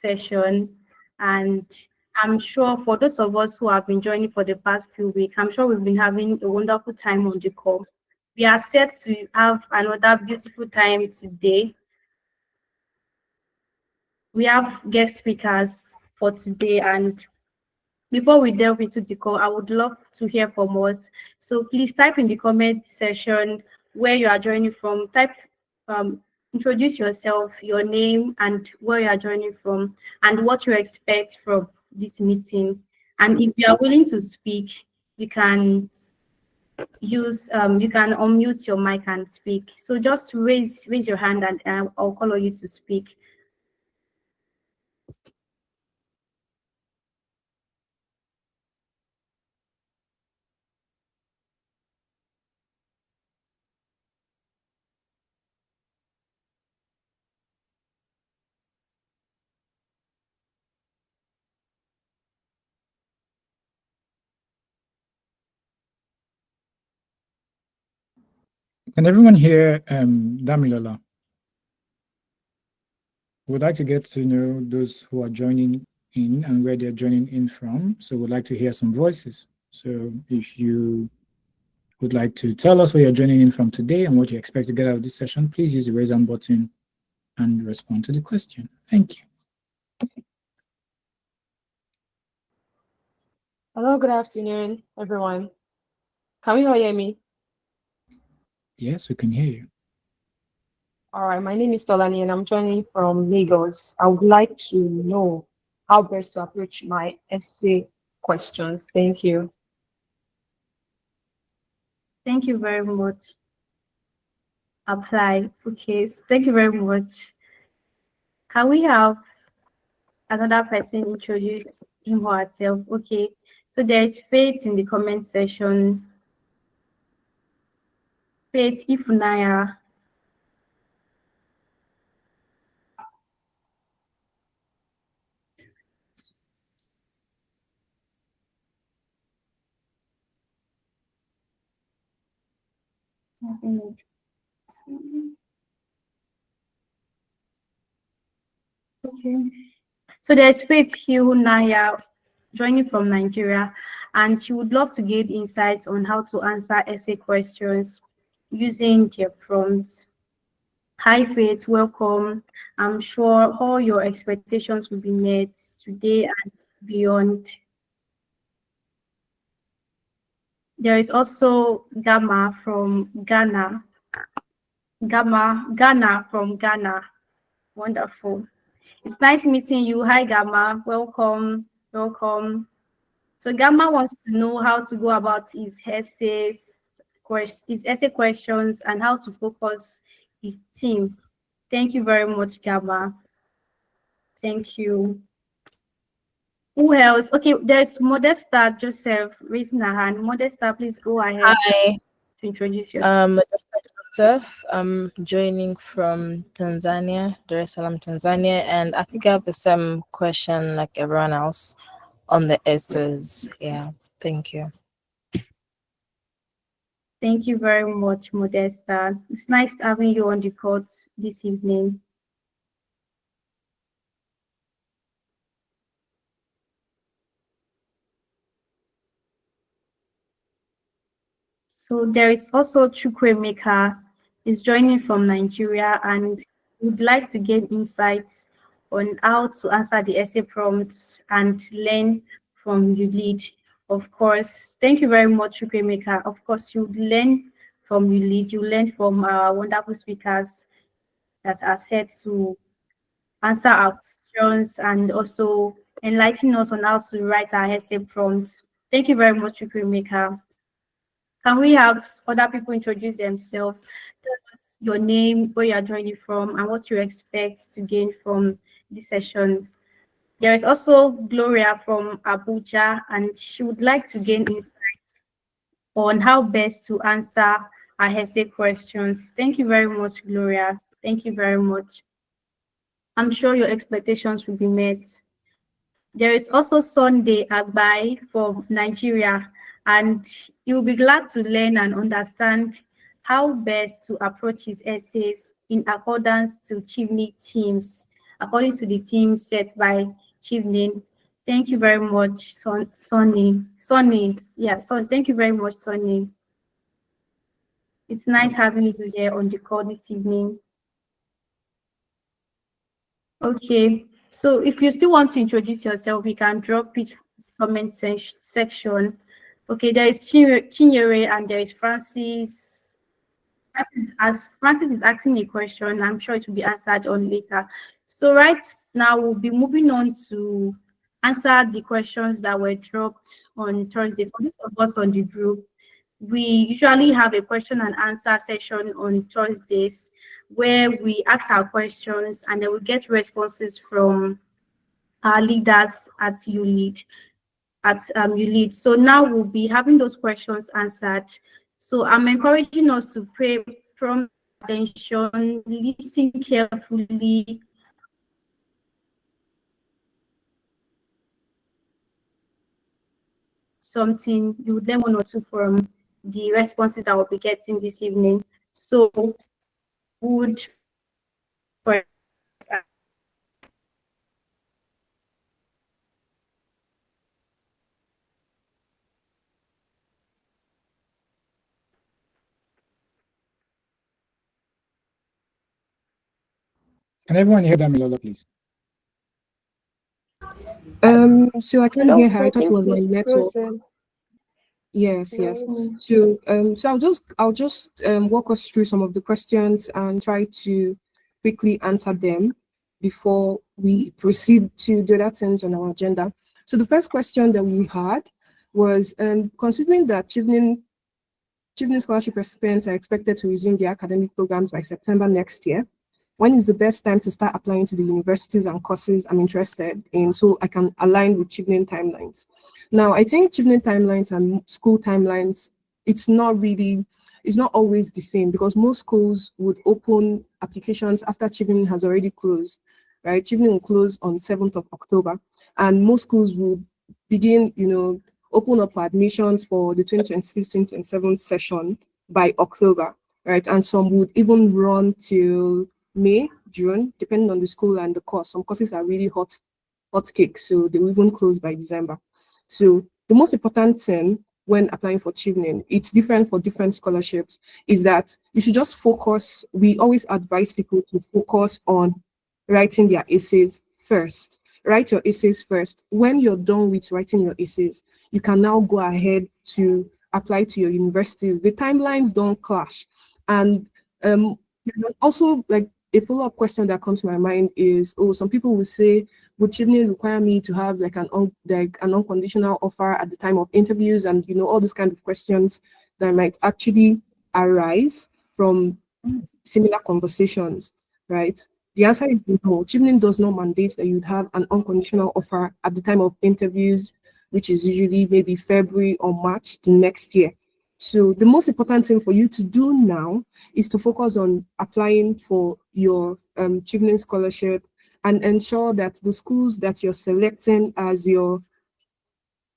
session, and I'm sure for those of us who have been joining for the past few weeks, I'm sure we've been having a wonderful time on the call. We are set to have another beautiful time today. We have guest speakers for today, and before we delve into the call, I would love to hear from us. So please type in the comment section where you are joining from. Introduce yourself, your name, and where you are joining from, and what you expect from this meeting. And if you are willing to speak, you can unmute your mic and speak. So just raise your hand, and I'll call on you to speak. Can everyone hear Damilola? We'd like to get to know those who are joining in and where they're joining in from. So we'd like to hear some voices. So if you would like to tell us where you're joining in from today and what you expect to get out of this session, please use the raise hand button and respond to the question. Thank you. Hello, good afternoon, everyone. Can you all hear me? Yes, we can hear you. All right, my name is Tolani and I'm joining from Lagos. I would like to know how best to approach my essay questions. Thank you. Thank you very much. Apply. Okay, so thank you very much. Can we have another person introduce him or herself? Okay, so there is Faith in the comment section. Faith Ifunaya. Okay. So there's Faith Ifunaya joining from Nigeria, and she would love to gain insights on how to answer essay questions using their prompts. Hi Faith, welcome. I'm sure all your expectations will be met today and beyond. There is also Gamma from Ghana. Ghana from Ghana. Wonderful. It's nice meeting you. Hi Gamma, welcome. So Gamma wants to know how to go about his essay questions and how to focus his team. Thank you very much, Gamma. Thank you. Who else? Okay, there's Modesta Joseph raising her hand. Modesta, please go ahead. Hi. To introduce yourself. Modesta Joseph. I'm joining from Tanzania, Dar es Salaam, Tanzania, and I think I have the same question like everyone else on the essays. Yeah, thank you. Thank you very much, Modesta. It's nice having you on the court this evening. So there is also Chukwemeka is joining from Nigeria and would like to gain insights on how to answer the essay prompts and learn from you lead. Of course, thank you very much, Chukwemeka. Of course, you learn from you lead. You learn from our wonderful speakers that are set to answer our questions and also enlighten us on how to write our essay prompts. Thank you very much, Chukwemeka. Can we have other people introduce themselves? Tell us your name, where you are joining from, and what you expect to gain from this session. There is also Gloria from Abuja, and she would like to gain insights on how best to answer our essay questions. Thank you very much, Gloria. Thank you very much. I'm sure your expectations will be met. There is also Sunday Agbai from Nigeria, and you'll be glad to learn and understand how best to approach his essays in accordance to Chevening themes. according to the theme set by Chevening. Thank you very much, Sonny. Yeah, thank you very much, Sonny. It's nice having you here on the call this evening. Okay, so if you still want to introduce yourself, you can drop it comment section. Okay, there is Chinyere and there is Francis. As Francis is asking a question, I'm sure it will be answered on later. So right now we'll be moving on to answer the questions that were dropped on Thursday. For those of us on the group, we usually have a question and answer session on Thursdays where we ask our questions and then we get responses from our leaders at ULEAD. So now we'll be having those questions answered. So I'm encouraging us to pay from attention, listen carefully. Something you would learn one or two from the responses that we'll be getting this evening. So would for Can everyone hear Damilola, please? So I can't No, hear her. I I thought it think was my she's network. frozen. Yes. No. So I'll just walk us through some of the questions and try to quickly answer them before we proceed to the other things on our agenda. So the first question that we had was considering that Chevening scholarship recipients are expected to resume their academic programs by September next year, when is the best time to start applying to the universities and courses I'm interested in so I can align with Chevening timelines? Now, I think Chevening timelines and school timelines, it's not always the same because most schools would open applications after Chevening has already closed, right? Chevening will close on 7th of October and most schools will begin, open up for admissions for the 2026-2027 session by October, right? And some would even run till May, June, depending on the school and the course. Some courses are really hot cakes, so they will even close by December. So the most important thing when applying for Chevening, it's different for different scholarships, is that you should just focus. We always advise people to focus on writing their essays first. Write your essays first. When you're done with writing your essays, you can now go ahead to apply to your universities. The timelines don't clash. And there's also like a follow-up question that comes to my mind is, some people will say, would Chevening require me to have like an unconditional offer at the time of interviews, and all those kind of questions that might actually arise from similar conversations, right? The answer is no. Chevening does not mandate that you'd have an unconditional offer at the time of interviews, which is usually maybe February or March the next year. So the most important thing for you to do now is to focus on applying for your Chevening scholarship and ensure that the schools that you're selecting as your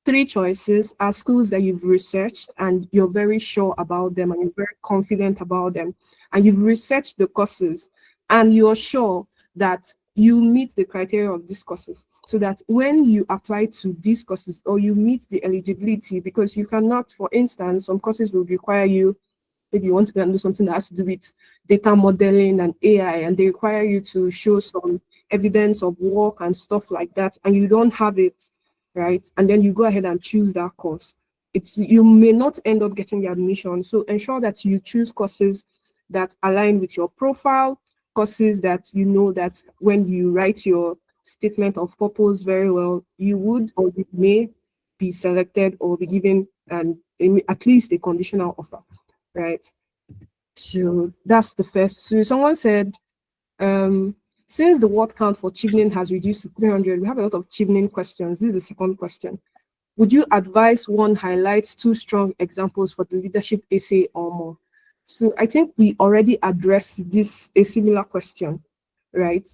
3 choices are schools that you've researched and you're very sure about them and you're very confident about them, and you've researched the courses and you're sure that you meet the criteria of these courses, so that when you apply to these courses or you meet the eligibility, because you cannot, for instance, some courses will require you, maybe you want to go and do something that has to do with data modeling and AI, and they require you to show some evidence of work and stuff like that, and you don't have it, right? And then you go ahead and choose that course. You may not end up getting the admission. So ensure that you choose courses that align with your profile, courses that that when you write your statement of purpose very well, you would or you may be selected or be given at least a conditional offer, right? So that's the first. So someone said, since the word count for Chevening has reduced to 300, we have a lot of Chevening questions. This is the second question. Would you advise one highlights 2 strong examples for the leadership essay or more? So I think we already addressed a similar question, right?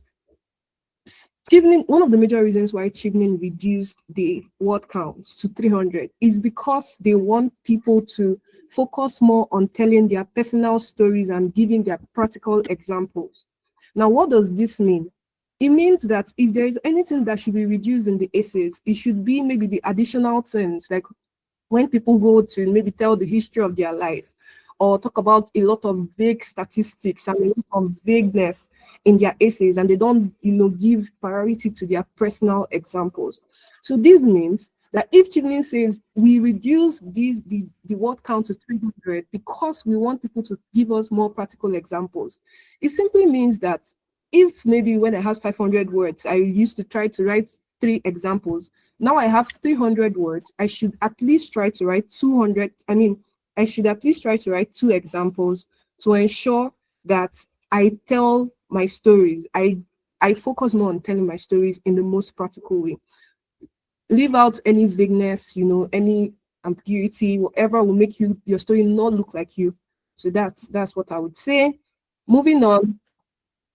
Chevening, one of the major reasons why Chevening reduced the word count to 300 is because they want people to focus more on telling their personal stories and giving their practical examples. Now, what does this mean? it means that if there is anything that should be reduced in the essays, it should be maybe the additional things, like when people go to maybe tell the history of their life or talk about a lot of vague statistics and a lot of vagueness in their essays, and they don't, give priority to their personal examples. So this means that if Chevening says we reduce the word count to 300 because we want people to give us more practical examples, it simply means that if maybe when I had 500 words, I used to try to write 3 examples. Now I have 300 words. I should at least try to write 200. I should at least try to write 2 examples to ensure that I tell my stories. I focus more on telling my stories in the most practical way. Leave out any vagueness, any ambiguity, whatever will make your story not look like you. So that's what I would say. Moving on.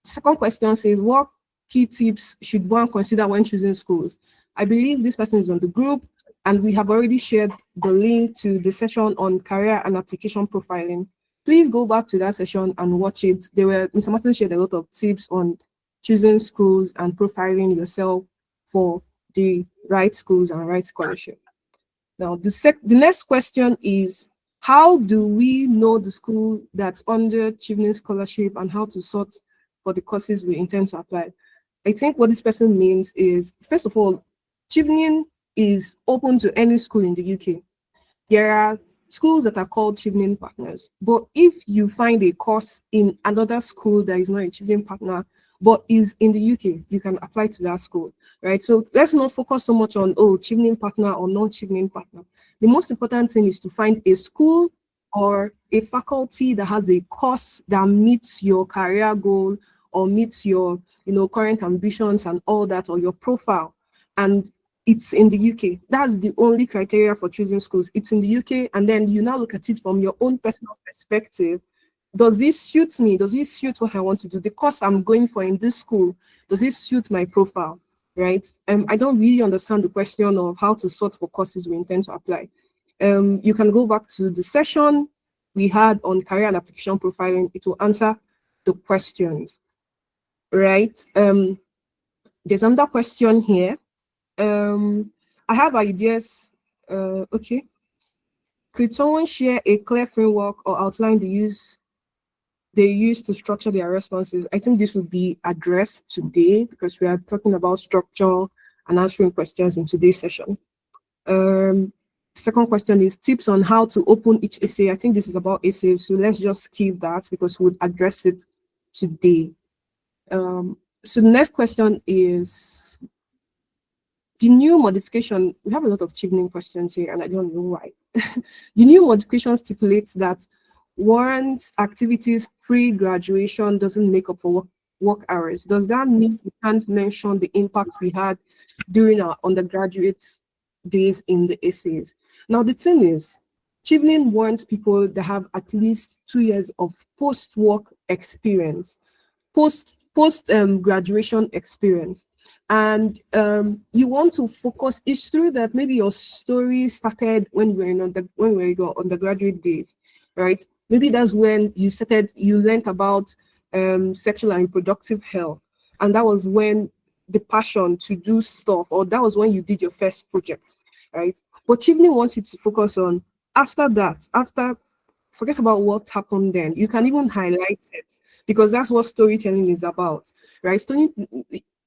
Second question says, what key tips should one consider when choosing schools? I believe this person is on the group, and we have already shared the link to the session on career and application profiling. Please go back to that session and watch it. Mr. Martin shared a lot of tips on choosing schools and profiling yourself for the right schools and right scholarship. Now, the next question is, how do we know the school that's under Chevening Scholarship and how to sort for the courses we intend to apply? I think what this person means is, first of all, Chevening is open to any school in the UK. There are schools that are called Chevening partners, but if you find a course in another school that is not a Chevening partner, but is in the UK, you can apply to that school, right? So let's not focus so much on, Chevening partner or non-Chevening partner. The most important thing is to find a school or a faculty that has a course that meets your career goal or meets your, current ambitions and all that, or your profile, and it's in the UK. That's the only criteria for choosing schools. It's in the UK, and then you now look at it from your own personal perspective. Does this suit me? Does this suit what I want to do? The course I'm going for in this school, does this suit my profile, right? I don't really understand the question of how to sort for courses we intend to apply. You can go back to the session we had on career and application profiling. It will answer the questions, right? There's another question here. I have ideas. Okay. Could someone share a clear framework or outline they use to structure their responses? I think this will be addressed today because we are talking about structure and answering questions in today's session. Second question is tips on how to open each essay. I think this is about essays, so let's just skip that because we'll address it today. So the next question is the new modification. We have a lot of Chevening questions here, and I don't know why. The new modification stipulates that warrant activities pre-graduation doesn't make up for work hours. Does that mean we can't mention the impact we had during our undergraduate days in the essays? Now, the thing is, Chevening wants people that have at least 2 years of post-work experience, post-graduation experience. And you want to focus. It's true that maybe your story started when you were in your undergraduate days, right? Maybe that's when you learned about sexual and reproductive health, and that was when the passion to do stuff, or that was when you did your first project, right? But Chevening wants you to focus on after that. Forget about what happened then. You can even highlight it because that's what storytelling is about, right?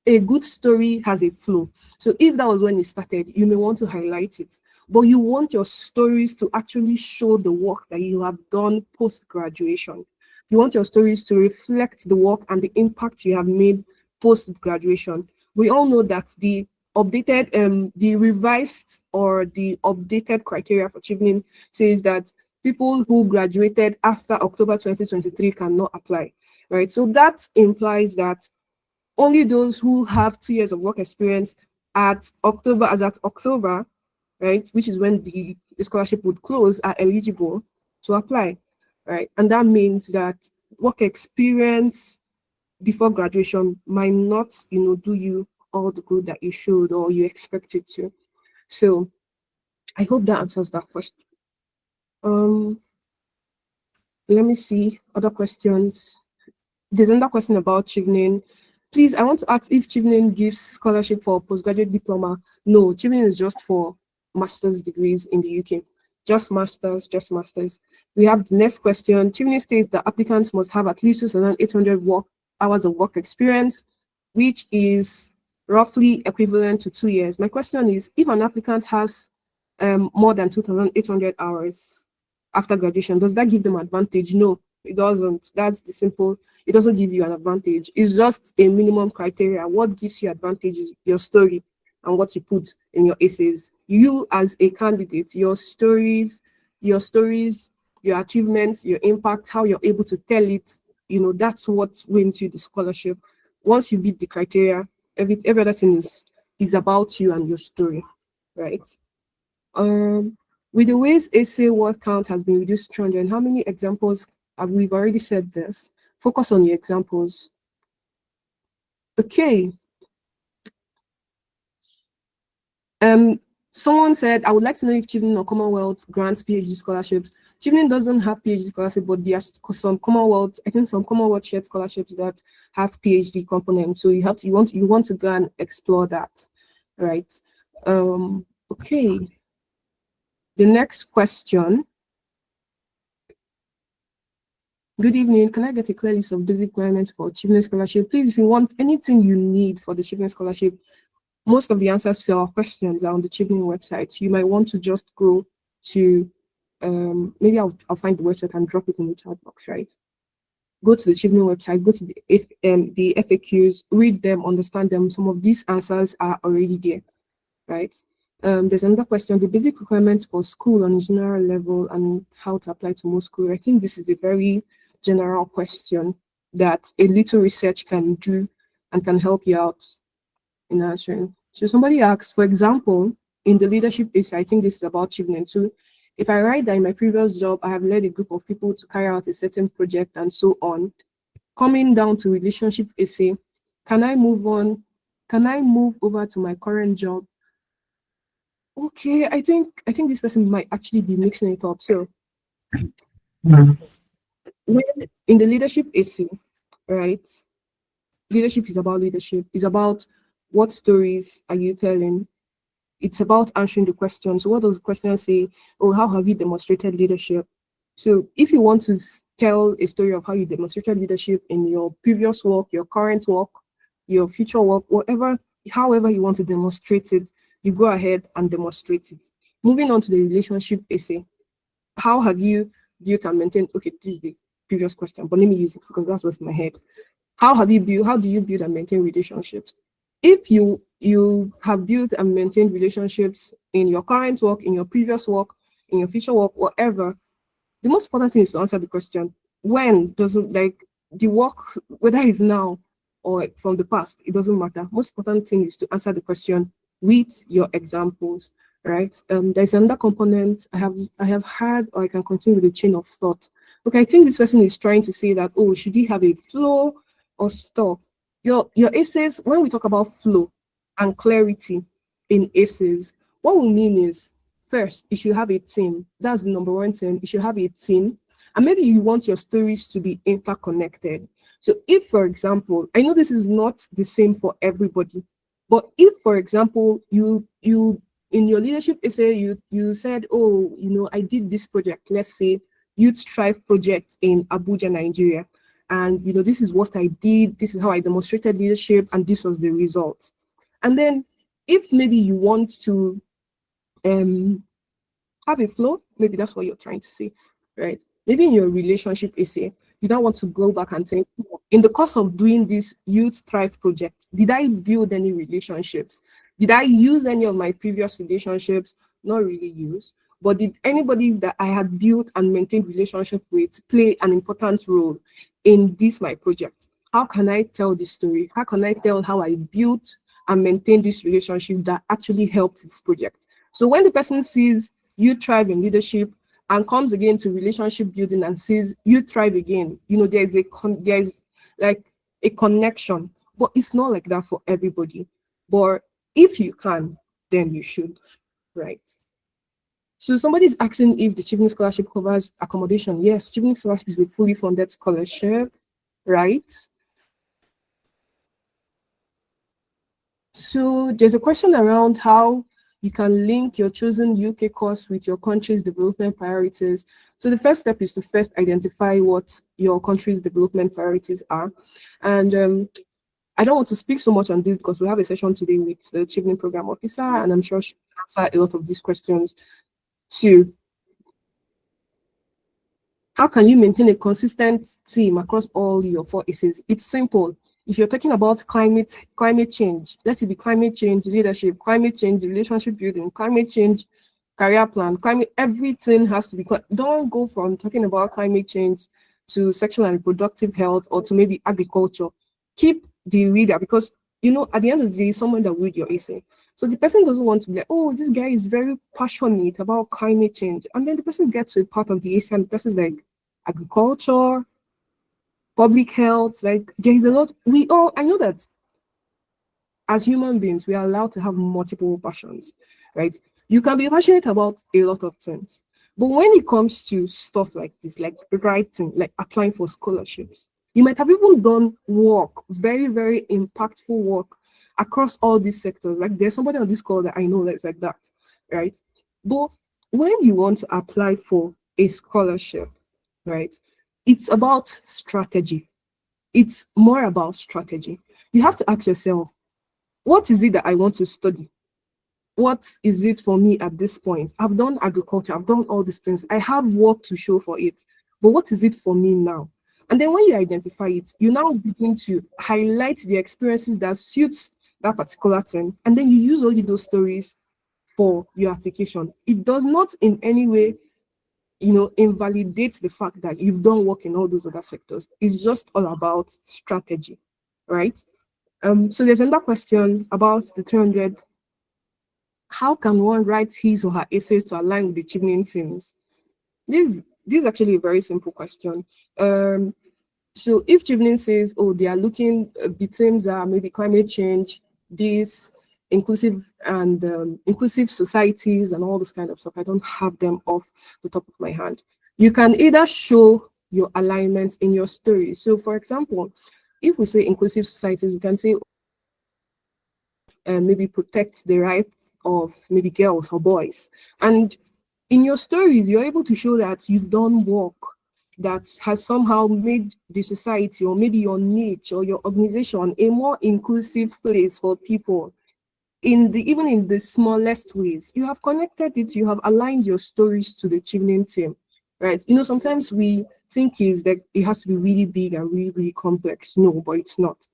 A good story has a flow. So if that was when it started, you may want to highlight it, but you want your stories to actually show the work that you have done post-graduation. You want your stories to reflect the work and the impact you have made post-graduation. We all know that the revised or the updated criteria for Chevening says that people who graduated after October 2023 cannot apply, right? So that implies that only those who have 2 years of work experience at October, right, which is when the scholarship would close, are eligible to apply, right? And that means that work experience before graduation might not, do you all the good that you should or you expected to. So I hope that answers that question. Let me see other questions. There's another question about Chevening. Please, I want to ask if Chevening gives scholarship for postgraduate diploma. No, Chevening is just for master's degrees in the UK. Just masters, just masters. We have the next question. Chevening states that applicants must have at least 2,800 hours of work experience, which is roughly equivalent to 2 years. My question is, if an applicant has more than 2,800 hours after graduation, does that give them advantage? No, it doesn't. That's the simple. It doesn't give you an advantage. It's just a minimum criteria. What gives you advantage is your story and what you put in your essays. You as a candidate, your stories, your achievements, your impact, how you're able to tell it, that's what wins you the scholarship. Once you meet the criteria, every other thing is about you and your story, right? With the ways essay word count has been reduced to 300, how many examples have we've already said this? Focus on your examples. Okay. Someone said, I would like to know if Chevening or Commonwealth grants PhD scholarships. Chevening doesn't have PhD scholarships, but there's some Commonwealth, I think some Commonwealth shared scholarships that have PhD components. So you want to go and explore that, right? Okay. The next question. Good evening. Can I get a clear list of basic requirements for Chevening scholarship? Please, if you want anything you need for the Chevening scholarship, most of the answers to our questions are on the Chevening website. You might want to just go to, maybe I'll find the website and drop it in the chat box, right? Go to the Chevening website, go to the FAQs, read them, understand them. Some of these answers are already there, right? There's another question, the basic requirements for school on a general level and how to apply to most schools. I think this is a very general question that a little research can do and can help you out in answering. So somebody asked, for example, in the leadership essay, I think this is about Chevening too. If I write that in my previous job, I have led a group of people to carry out a certain project and so on, coming down to relationship essay, can I move on? Can I move over to my current job? Okay, I think this person might actually be mixing it up. So when in the leadership essay, right? Leadership is about leadership. It's about what stories are you telling? It's about answering the question. So what does the question say? Oh, how have you demonstrated leadership? So if you want to tell a story of how you demonstrated leadership in your previous work, your current work, your future work, however you want to demonstrate it, you go ahead and demonstrate it. Moving on to the relationship essay. How have you built and maintained? Okay, this is the previous question, but let me use it because that's what's in my head. How do you build and maintain relationships? If you have built and maintained relationships in your current work, in your previous work, in your future work, whatever, the most important thing is to answer the question, when doesn't like the work, whether it's now or from the past, it doesn't matter. Most important thing is to answer the question with your examples, right? There's another component I have heard, or I can continue with the chain of thought. Okay, I think this person is trying to say that, oh, should he have a flow or stuff? Your essays, when we talk about flow and clarity in essays, what we mean is, first, you should have a team. That's the number one thing. You should have a team. And maybe you want your stories to be interconnected. So if, for example, I know this is not the same for everybody, but if, for example, you in your leadership essay, you said, oh, I did this project, let's say Youth Strive project in Abuja, Nigeria. And, this is what I did, this is how I demonstrated leadership, and this was the result. And then if maybe you want to have a flow, maybe that's what you're trying to say, right? Maybe in your relationship essay, you don't want to go back and say, in the course of doing this Youth Thrive project, did I build any relationships? Did I use any of my previous relationships? Not really use, but did anybody that I had built and maintained relationship with play an important role in this my project? How can I tell this story? How can I tell how I built and maintained this relationship that actually helped this project? So when the person sees you thrive in leadership and comes again to relationship building and says you thrive again, there's like a connection, but it's not like that for everybody. But if you can, then you should, right? So somebody's asking if the Chevening Scholarship covers accommodation. Yes, Chevening Scholarship is a fully funded scholarship, right? So there's a question around how you can link your chosen UK course with your country's development priorities. So the first step is to first identify what your country's development priorities are. And I don't want to speak so much on this because we have a session today with the Chevening Program Officer, and I'm sure she'll answer a lot of these questions too. How can you maintain a consistent team across all your 4 A's? It's simple. If you're talking about climate change, let it be climate change leadership, climate change relationship building, climate change career plan, everything has to be. Don't go from talking about climate change to sexual and reproductive health or to maybe agriculture. Keep the reader, because at the end of the day, someone that read your essay. So the person doesn't want to be like, oh, this guy is very passionate about climate change. And then the person gets to a part of the essay and the person's like, agriculture, public health, like there is a lot. I know that as human beings, we are allowed to have multiple passions, right? You can be passionate about a lot of things. But when it comes to stuff like this, like writing, like applying for scholarships, you might have even done work, very, very impactful work across all these sectors. Like there's somebody on this call that I know that's like that, right? But when you want to apply for a scholarship, right, it's about strategy. It's more about strategy. You have to ask yourself, what is it that I want to study? What is it for me at this point? I've done agriculture, I've done all these things. I have work to show for it. But what is it for me now? And then when you identify it, you now begin to highlight the experiences that suits that particular thing. And then you use all those stories for your application. It does not in any way, invalidate the fact that you've done work in all those other sectors. It's just all about strategy, right? So there's another question about the 300. How can one write his or her essays to align with the Chevening teams? This is actually a very simple question. So if Chevening says, oh, they are looking, the themes are maybe climate change, this inclusive and inclusive societies and all this kind of stuff. I don't have them off the top of my hand. You can either show your alignment in your story. So for example, if we say inclusive societies, we can say maybe protect the rights of maybe girls or boys. And in your stories, you're able to show that you've done work that has somehow made the society or maybe your niche or your organization a more inclusive place for people. Even in the smallest ways, you have connected it, you have aligned your stories to the Chevening team, right? Sometimes we think is that it has to be really big and really, really complex. No, but it's not,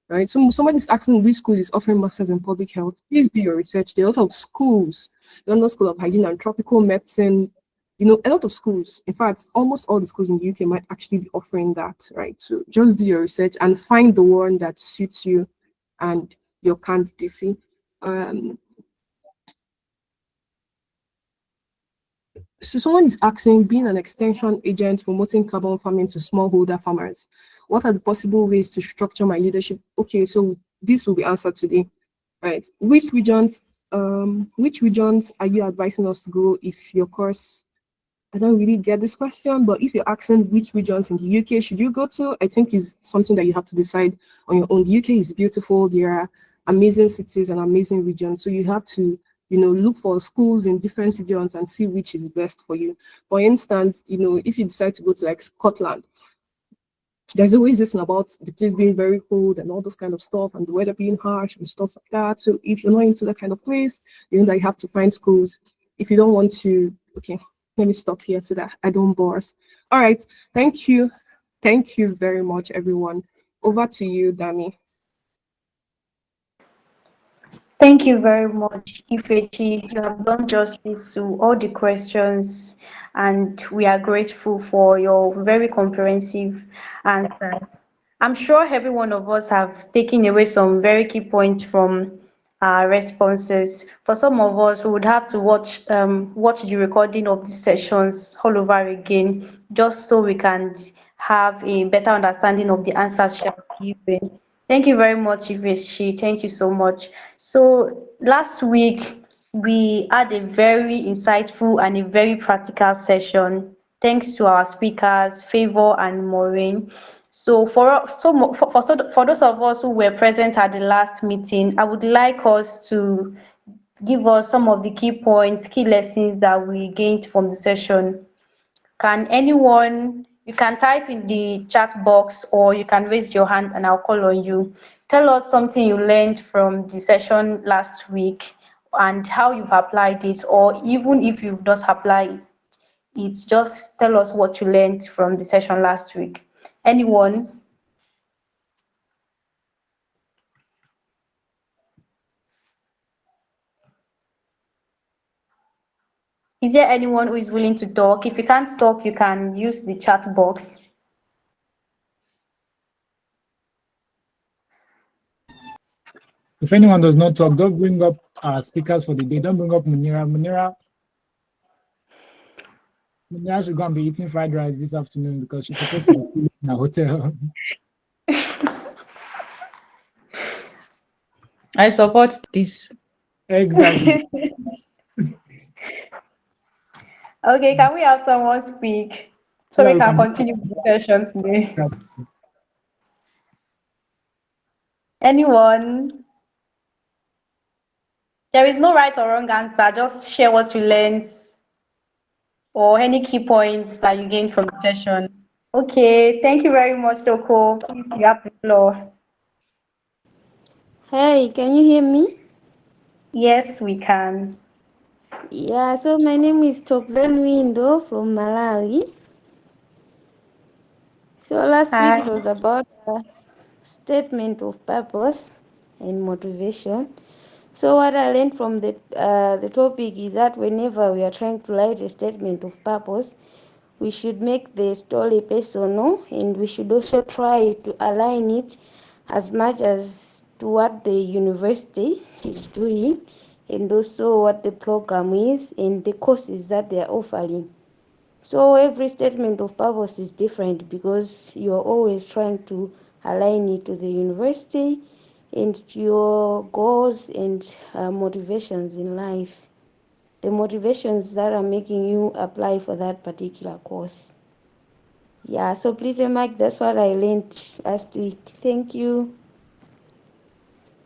right? So somebody's asking which school is offering masters in public health. Please do your research. There are a lot of schools, London School of Hygiene and Tropical Medicine, a lot of schools. In fact, almost all the schools in the UK might actually be offering that, right? So just do your research and find the one that suits you and your candidacy. So someone is asking, being an extension agent promoting carbon farming to smallholder farmers, what are the possible ways to structure my leadership? Okay, so this will be answered today, right? Which regions are you advising us to go if your course? I don't really get this question, but if you're asking which regions in the UK should you go to, I think is something that you have to decide on your own. The UK is beautiful. There are amazing cities and amazing regions. So you have to, look for schools in different regions and see which is best for you. For instance, if you decide to go to like Scotland, there's always this thing about the place being very cold and all those kind of stuff and the weather being harsh and stuff like that. So if you're not into that kind of place, that you have to find schools. If you don't want to, okay, let me stop here so that I don't bore us. All right. Thank you. Thank you very much, everyone. Over to you, Dami. Thank you very much, Ifechi. You have done justice to all the questions, and we are grateful for your very comprehensive answers. I'm sure every one of us have taken away some very key points from our responses. For some of us, we would have to watch the recording of the sessions all over again, just so we can have a better understanding of the answers she has given. Thank you very much, Ifechi. Thank you so much. So last week, we had a very insightful and a very practical session. Thanks to our speakers, Favor and Maureen. So for those of us who were present at the last meeting, I would like us to give us some of the key points, key lessons that we gained from the session. Can anyone, you can type in the chat box or you can raise your hand and I'll call on you. Tell us something you learned from the session last week and how you've applied it, or even if you've not applied it, just tell us what you learned from the session last week. Anyone? Is there anyone who is willing to talk? If you can't talk, you can use the chat box. If anyone does not talk, don't bring up our speakers for the day. Don't bring up Munira. Munira should go and be eating fried rice this afternoon because she's supposed to be in a hotel. I support this. Exactly. Okay, can we have someone speak so So we we can can continue with the session today? Anyone? There is no right or wrong answer. Just share what you learned or any key points that you gained from the session. Okay, thank you very much, Toko. Please, you have the floor. Hey, can you hear me? Yes, we can. Yeah, so my name is Tokzen Windo from Malawi. So last week it Hi. was about a statement of purpose and motivation. So what I learned from the topic is that whenever we are trying to write a statement of purpose, we should make the story personal and we should also try to align it as much as to what the university is doing and also what the program is and the courses that they are offering. So every statement of purpose is different because you're always trying to align it to the university and your goals and motivations in life. The motivations that are making you apply for that particular course. Yeah, so please, Mike, that's what I learned last week. Thank you.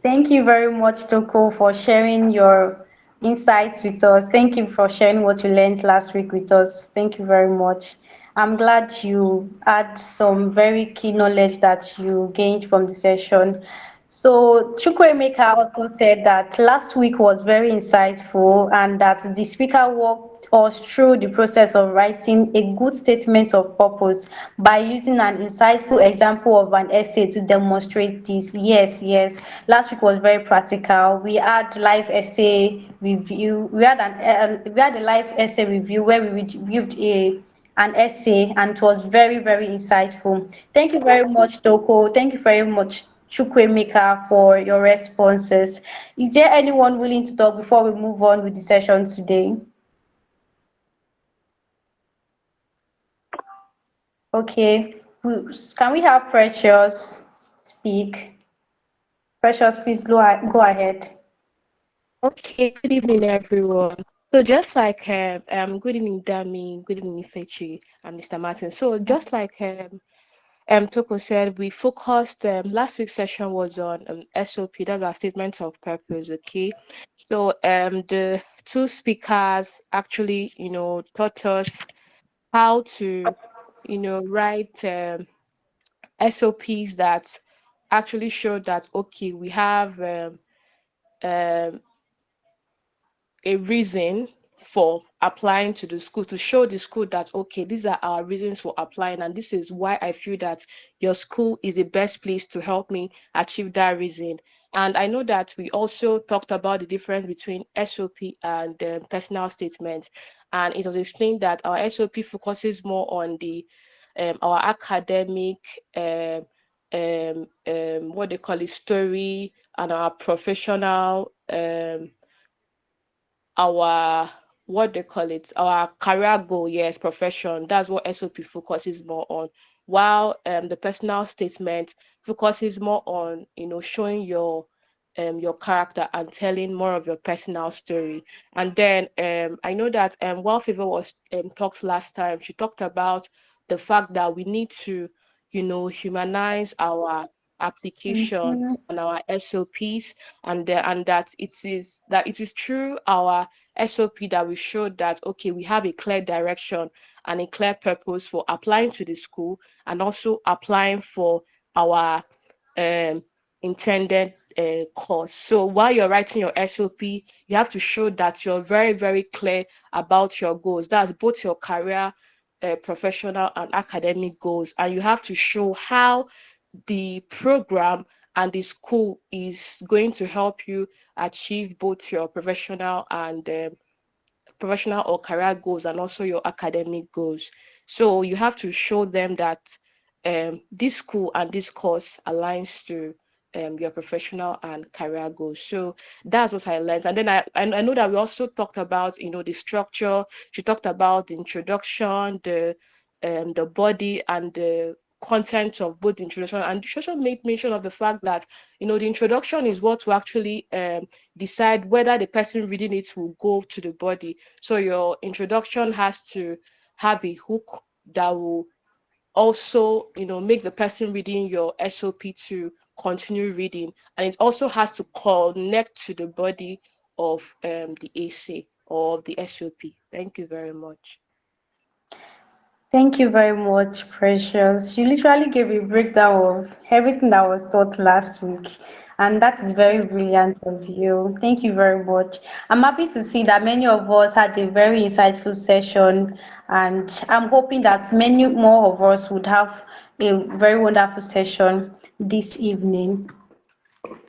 Thank you very much, Toko, for sharing your insights with us. Thank you for sharing what you learned last week with us. Thank you very much. I'm glad you had some very key knowledge that you gained from the session. So Chukwuemeka also said that last week was very insightful and that the speaker walked us through the process of writing a good statement of purpose by using an insightful example of an essay to demonstrate this. Yes, yes. Last week was very practical. We had live essay review. We had a live essay review where we reviewed an essay and it was very, very insightful. Thank you very much, Toko. Thank you very much, Chukwemeka, for your responses. Is there anyone willing to talk before we move on with the session today? Okay, can we have Precious speak? Precious, please go ahead. Okay, good evening, everyone. So just like good evening, Dami, good evening, Fechi, and Mr. Martin. So just like Toko said, we focused last week's session was on SOP, that's our statement of purpose. Okay, so the two speakers actually taught us how to write SOPs that actually show that okay, we have um, a reason for applying to the school, to show the school that okay, these are our reasons for applying and this is why I feel that your school is the best place to help me achieve that reason. And I know that we also talked about the difference between SOP and personal statement, and it was explained that our SOP focuses more on the our academic what they call it story, and our professional our what they call it, our career goal. Yes, profession, that's what SOP focuses more on, while the personal statement focuses more on showing your character and telling more of your personal story. And then I know that while Favor was talked last time, she talked about the fact that we need to humanize our application and our SOPs, and that it is through our SOP that we show that okay, we have a clear direction and a clear purpose for applying to the school and also applying for our intended course. So while you're writing your SOP, you have to show that you're very, very clear about your goals. That's both your career, professional and academic goals. And you have to show how the program and the school is going to help you achieve both your professional or career goals and also your academic goals. So you have to show them that this school and this course aligns to your professional and career goals. So that's what I learned. And then I know that we also talked about, the structure. She talked about the introduction, the body and the content of both the introduction, and she also made mention of the fact that the introduction is what will actually decide whether the person reading it will go to the body. So your introduction has to have a hook that will also make the person reading your SOP to continue reading, and it also has to connect to the body of the AC or the SOP. Thank you very much. Thank you very much, Precious. You literally gave a breakdown of everything that was taught last week, and that is very Thank you. brilliant of you. Thank you very much. I'm happy to see that many of us had a very insightful session, and I'm hoping that many more of us would have a very wonderful session this evening.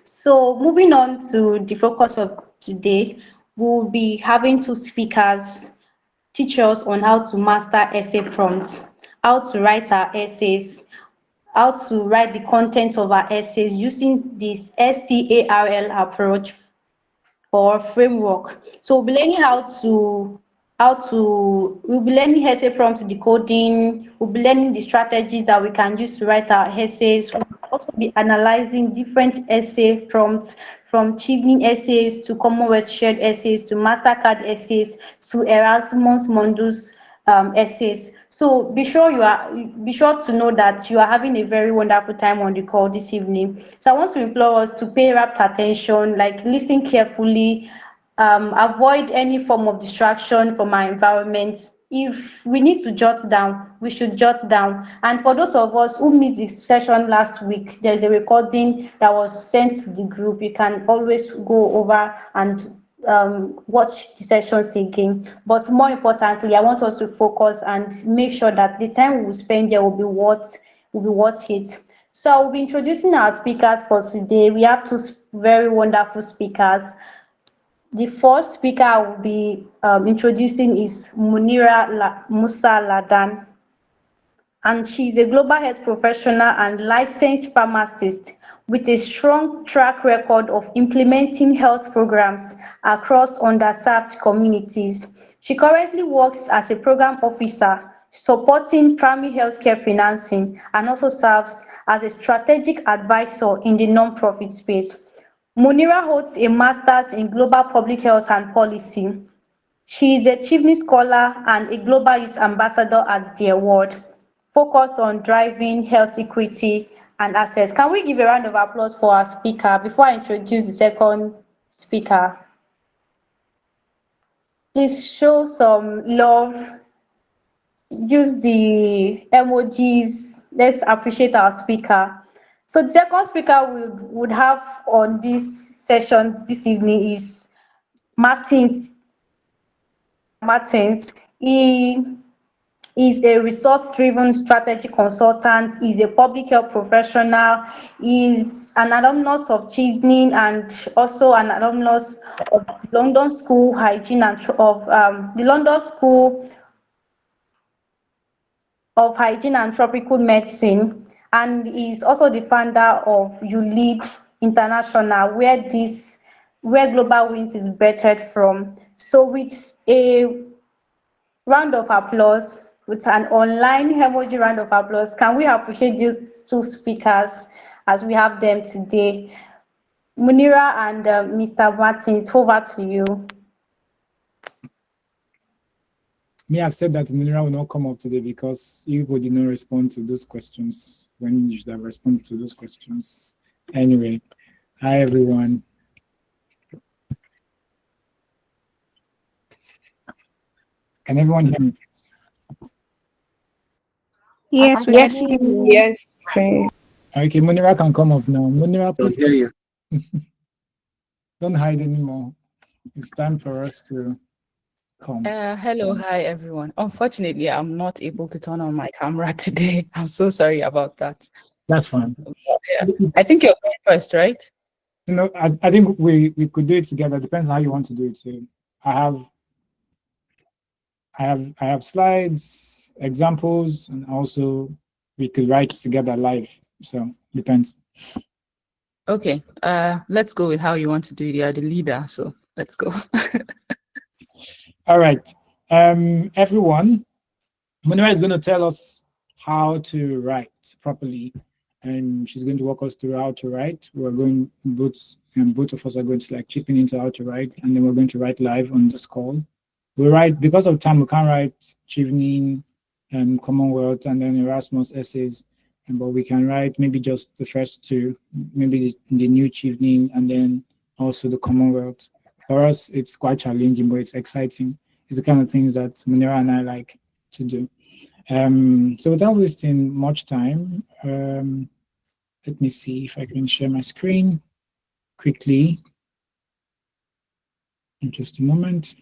So, moving on to the focus of today, we'll be having two speakers teach us on how to master essay prompts, how to write our essays, how to write the content of our essays using this STARL approach or framework. So we'll be learning we'll be learning essay prompts decoding, we'll be learning the strategies that we can use to write our essays. We'll also be analyzing different essay prompts from Chevening essays to Commonwealth shared essays to MasterCard essays to Erasmus Mundus essays. So be sure to know that you are having a very wonderful time on the call this evening. So I want to implore us to pay rapt attention, like listen carefully, avoid any form of distraction from our environment. If we need to jot down, we should jot down. And for those of us who missed the session last week, there is a recording that was sent to the group. You can always go over and watch the sessions again. But more importantly, I want us to focus and make sure that the time we will spend there will be worth it. So I will be introducing our speakers for today. We have two very wonderful speakers. The first speaker I will be introducing is Musa Ladan, and she's a global health professional and licensed pharmacist with a strong track record of implementing health programs across underserved communities. She currently works as a program officer supporting primary healthcare financing and also serves as a strategic advisor in the non-profit space. Munira holds a master's in global public health and policy. She is a Chevening Scholar and a Global Youth Ambassador at the award, focused on driving health equity and access. Can we give a round of applause for our speaker before I introduce the second speaker? Please show some love, use the emojis. Let's appreciate our speaker. So the second speaker we would have on this session this evening is Martins. He is a results-driven strategy consultant, he's a public health professional, he's an alumnus of Chevening and also an alumnus of the London School of Hygiene and Tropical Medicine, and is also the founder of ULEAD International, where Global Wins is birthed from. So with a round of applause, with an online emoji round of applause, can we appreciate these two speakers as we have them today? Munira and Mr. Martins, over to you. Me, I've said that Munira will not come up today because people did not respond to those questions when you should have responded to those questions. Anyway, hi everyone. Can everyone hear me? Yes, we can hear you. Yes. Okay. Okay, Munira can come up now. Munira, Don't please hear you. don't hide anymore. It's time for us to come. Hello, hi everyone. Unfortunately, I'm not able to turn on my camera today. I'm so sorry about that. That's fine. Yeah. I think you're going first, right? You know, I think we could do it together. Depends on how you want to do it. So I have slides, examples, and also we could write together live. So depends. Okay. Let's go with how you want to do it. You're the leader, so let's go. All right. Everyone, Munira is going to tell us how to write properly, and she's going to walk us through how to write. We're going both of us are going to like chip in into how to write, and then we're going to write live on this call. We write because of time. We can't write Chevening, Commonwealth, and then Erasmus essays, but we can write maybe just the first two, maybe the new Chevening, and then also the Commonwealth. For us, it's quite challenging, but it's exciting. It's the kind of things that Munira and I like to do. So without wasting much time, let me see if I can share my screen quickly. In just a moment.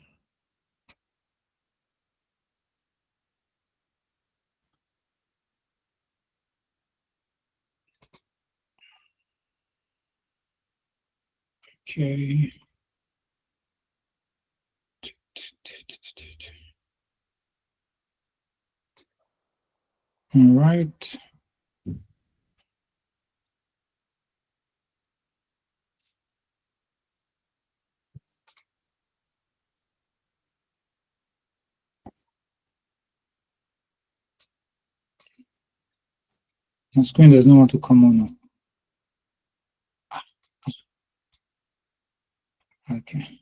Okay. All right. My screen does not want to come on. Okay.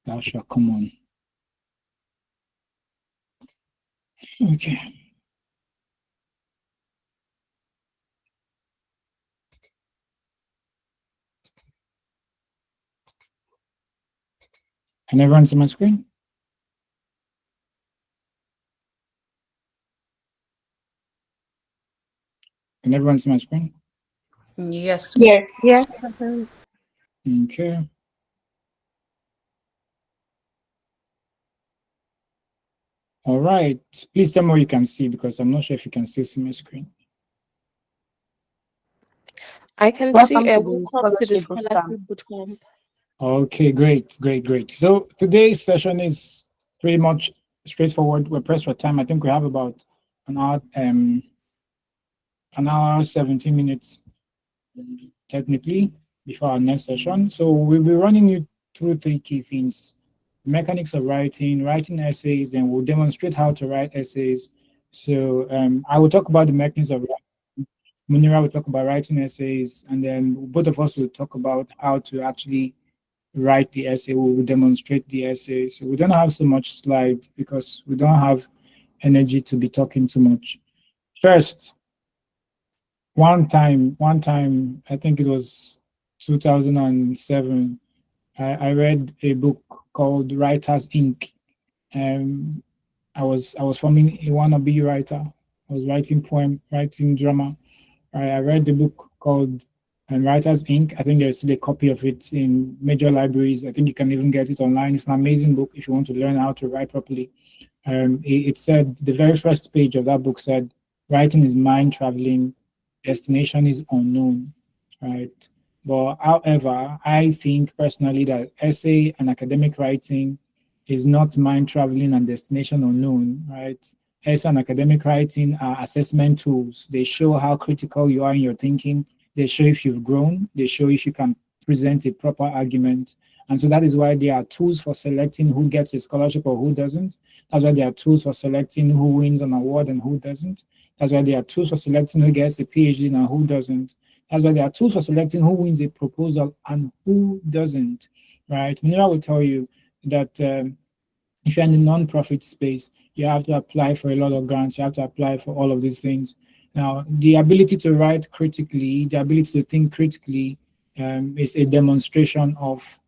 Thou shalt come on. Okay. Can everyone see my screen? Can everyone see my screen? Yes. Yes. Yes. Okay. All right. Please tell me what you can see because I'm not sure if you can still see my screen. I can Welcome see to a the welcome to the scholarship scholarship bootcamp. bootcamp. Okay, great. So today's session is pretty much straightforward. We're pressed for time. I think we have about an hour 17 minutes technically before our next session. So we'll be running you through three key things: mechanics of writing essays, then we'll demonstrate how to write essays. So I will talk about the mechanics of writing. Munira will talk about writing essays, and then both of us will talk about how to actually write the essay. We will demonstrate the essay. So we don't have so much slides because we don't have energy to be talking too much. First, one time, I think it was 2007, I read a book called Writers Inc. I was forming a wannabe writer. I was writing poem, writing drama. I read the book called Writers Inc. I think there's still a copy of it in major libraries. I think you can even get it online. It's an amazing book if you want to learn how to write properly. It said, the very first page of that book said, writing is mind traveling, destination is unknown, right? But however, I think personally that essay and academic writing is not mind traveling and destination unknown, right? Essay and academic writing are assessment tools. They show how critical you are in your thinking. They show if you've grown. They show if you can present a proper argument. And so that is why there are tools for selecting who gets a scholarship or who doesn't. That's why there are tools for selecting who wins an award and who doesn't. That's why there are tools for selecting who gets a PhD and who doesn't. That's why there are tools for selecting who wins a proposal and who doesn't, right? Munira will tell you that if you're in the non-profit space, you have to apply for a lot of grants. You have to apply for all of these things. Now, the ability to write critically, the ability to think critically, is a demonstration of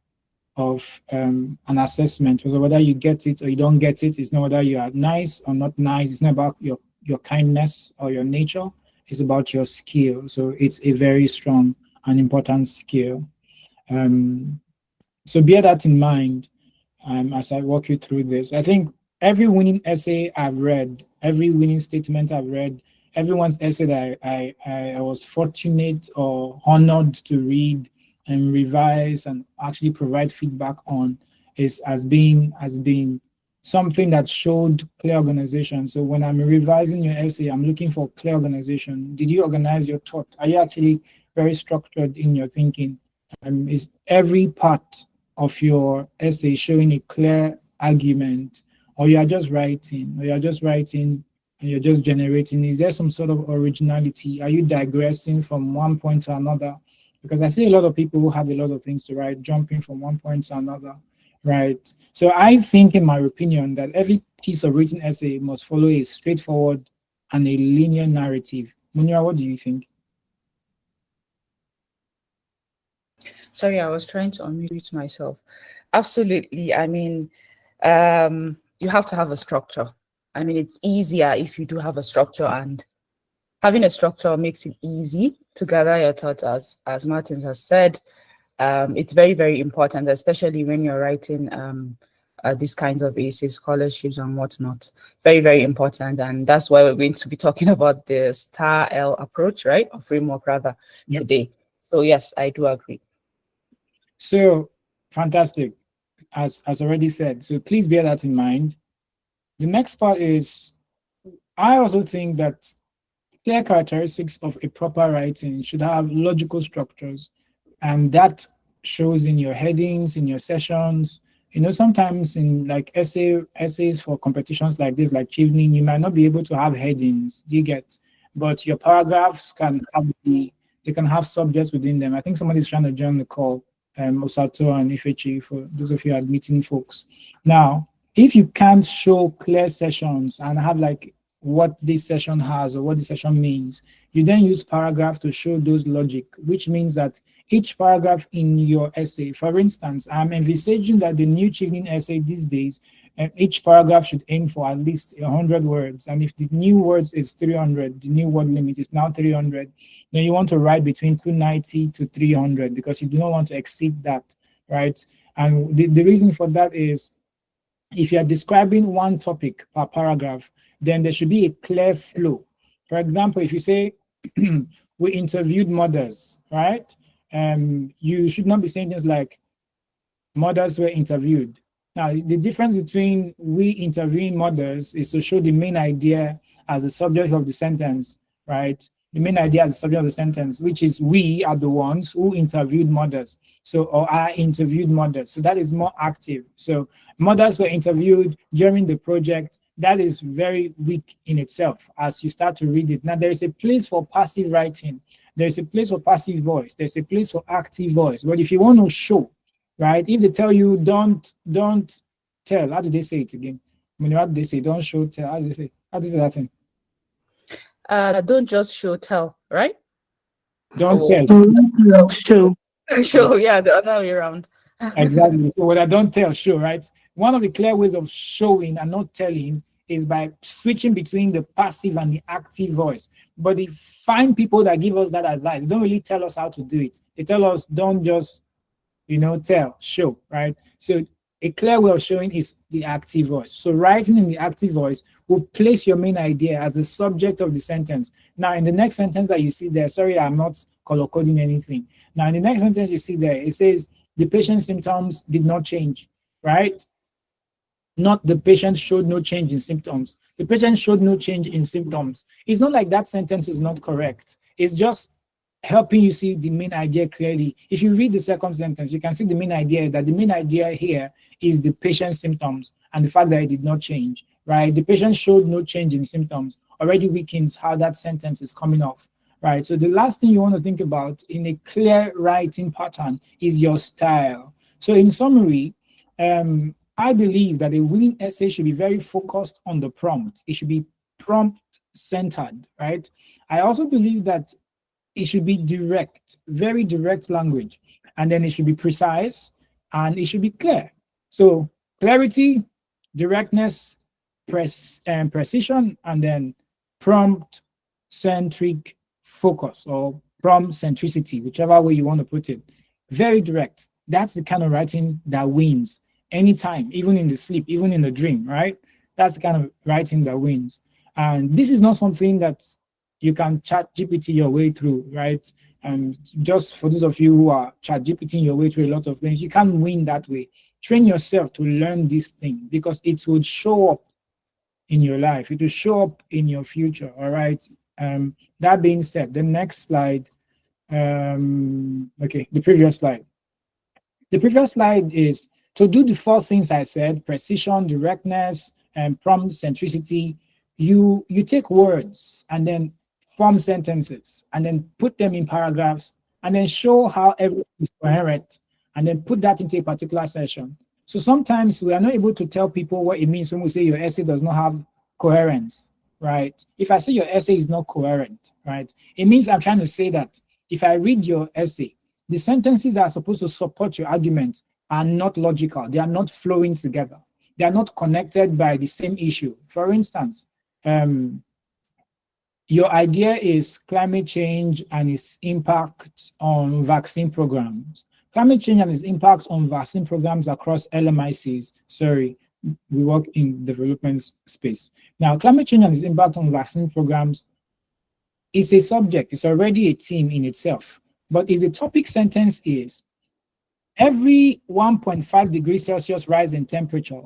an assessment. So whether you get it or you don't get it, it's not whether you are nice or not nice. It's not about your kindness or your nature. It's about your skill. So it's a very strong and important skill. So bear that in mind as I walk you through this. I think every winning essay I've read, every winning statement I've read, everyone's essay that I was fortunate or honored to read and revise and actually provide feedback on has been something that showed clear organization. So when I'm revising your essay, I'm looking for clear organization. Did you organize your thought? Are you actually very structured in your thinking? Is every part of your essay showing a clear argument, or you are just writing, and you're just generating? Is there some sort of originality? Are you digressing from one point to another? Because I see a lot of people who have a lot of things to write, jumping from one point to another, right? So I think, in my opinion, that every piece of written essay must follow a straightforward and a linear narrative. Munira, what do you think? Sorry, I was trying to unmute myself. Absolutely. I mean, you have to have a structure. I mean, it's easier if you do have a structure, and having a structure makes it easy to gather your thoughts, as Martins has said. It's very, very important, especially when you're writing these kinds of essays, scholarships, and whatnot. Very, very important. And that's why we're going to be talking about the STARL approach, right? Or framework, rather, today. So, yes, I do agree. So, fantastic, as already said. So please bear that in mind. The next part is, I also think that clear characteristics of a proper writing should have logical structures, and that shows in your headings, in your sessions. You know, sometimes in like essays for competitions like this, like Chevening, you might not be able to have headings, do you get? But your paragraphs can have subjects within them. I think somebody's trying to join the call, Osato and Ifechi, for those of you admitting folks. Now, if you can't show clear sessions and have like what this session has or what this session means, you then use paragraph to show those logic, which means that each paragraph in your essay, for instance, I'm envisaging that the new Chevening essay these days, each paragraph should aim for at least 100 words. And if the new words is 300, the new word limit is now 300, then you want to write between 290 to 300 because you do not want to exceed that, right? And the reason for that is, if you are describing one topic per paragraph, then there should be a clear flow. For example, if you say, we interviewed mothers, right? You should not be saying things like, mothers were interviewed. Now, the difference between we interviewing mothers is to show the main idea as the subject of the sentence, right? The main idea as the subject of the sentence, which is we are the ones who interviewed mothers. So, or I interviewed mothers. So that is more active. So mothers were interviewed during the project. That is very weak in itself as you start to read it. Now, there is a place for passive writing. There's a place for passive voice. There's a place for active voice. But if you want to show, right, if they tell you don't tell, how do they say it again? I mean, how do they say don't show, tell? How do they say that thing? Don't just show, tell, right? Don't tell. Show. Show, yeah, the other way around. Exactly. So what I don't tell, show, right? One of the clear ways of showing and not telling is by switching between the passive and the active voice. But the fine people that give us that advice don't really tell us how to do it. They tell us don't just, tell, show, right? So a clear way of showing is the active voice. So writing in the active voice will place your main idea as the subject of the sentence. Now, in the next sentence that you see there, sorry, I'm not color coding anything. Now, in the next sentence you see there, it says the patient's symptoms did not change, right? Not the patient showed no change in symptoms. The patient showed no change in symptoms. It's not like that sentence is not correct. It's just helping you see the main idea clearly. If you read the second sentence, you can see the main idea, that the main idea here is the patient's symptoms and the fact that it did not change, right? The patient showed no change in symptoms already weakens how that sentence is coming off, right? So the last thing you want to think about in a clear writing pattern is your style. So in summary, I believe that a winning essay should be very focused on the prompt. It should be prompt centered, right? I also believe that it should be direct, very direct language, and then it should be precise and it should be clear. So clarity, directness, precision, and then prompt-centric focus or prompt centricity, whichever way you want to put it. Very direct. That's the kind of writing that wins anytime, even in the sleep, even in the dream, right? That's the kind of writing that wins. And this is not something that you can chat GPT your way through, right? And just for those of you who are chat GPTing your way through a lot of things, you can't win that way. Train yourself to learn this thing because it will show up in your life. It will show up in your future, all right? That being said, the next slide, okay, the previous slide. The previous slide is to do the 4 things I said: precision, directness, and prompt centricity. You take words and then form sentences and then put them in paragraphs and then show how everything is coherent and then put that into a particular session. So sometimes we are not able to tell people what it means when we say your essay does not have coherence, right? If I say your essay is not coherent, right, it means I'm trying to say that if I read your essay, the sentences that are supposed to support your argument are not logical. They are not flowing together. They are not connected by the same issue. For instance, your idea is climate change and its impact on vaccine programs. Climate change and its impact on vaccine programs across LMICs. Sorry, we work in development space. Now, climate change and its impact on vaccine programs is a subject. It's already a theme in itself. But if the topic sentence is every 1.5 degrees Celsius rise in temperature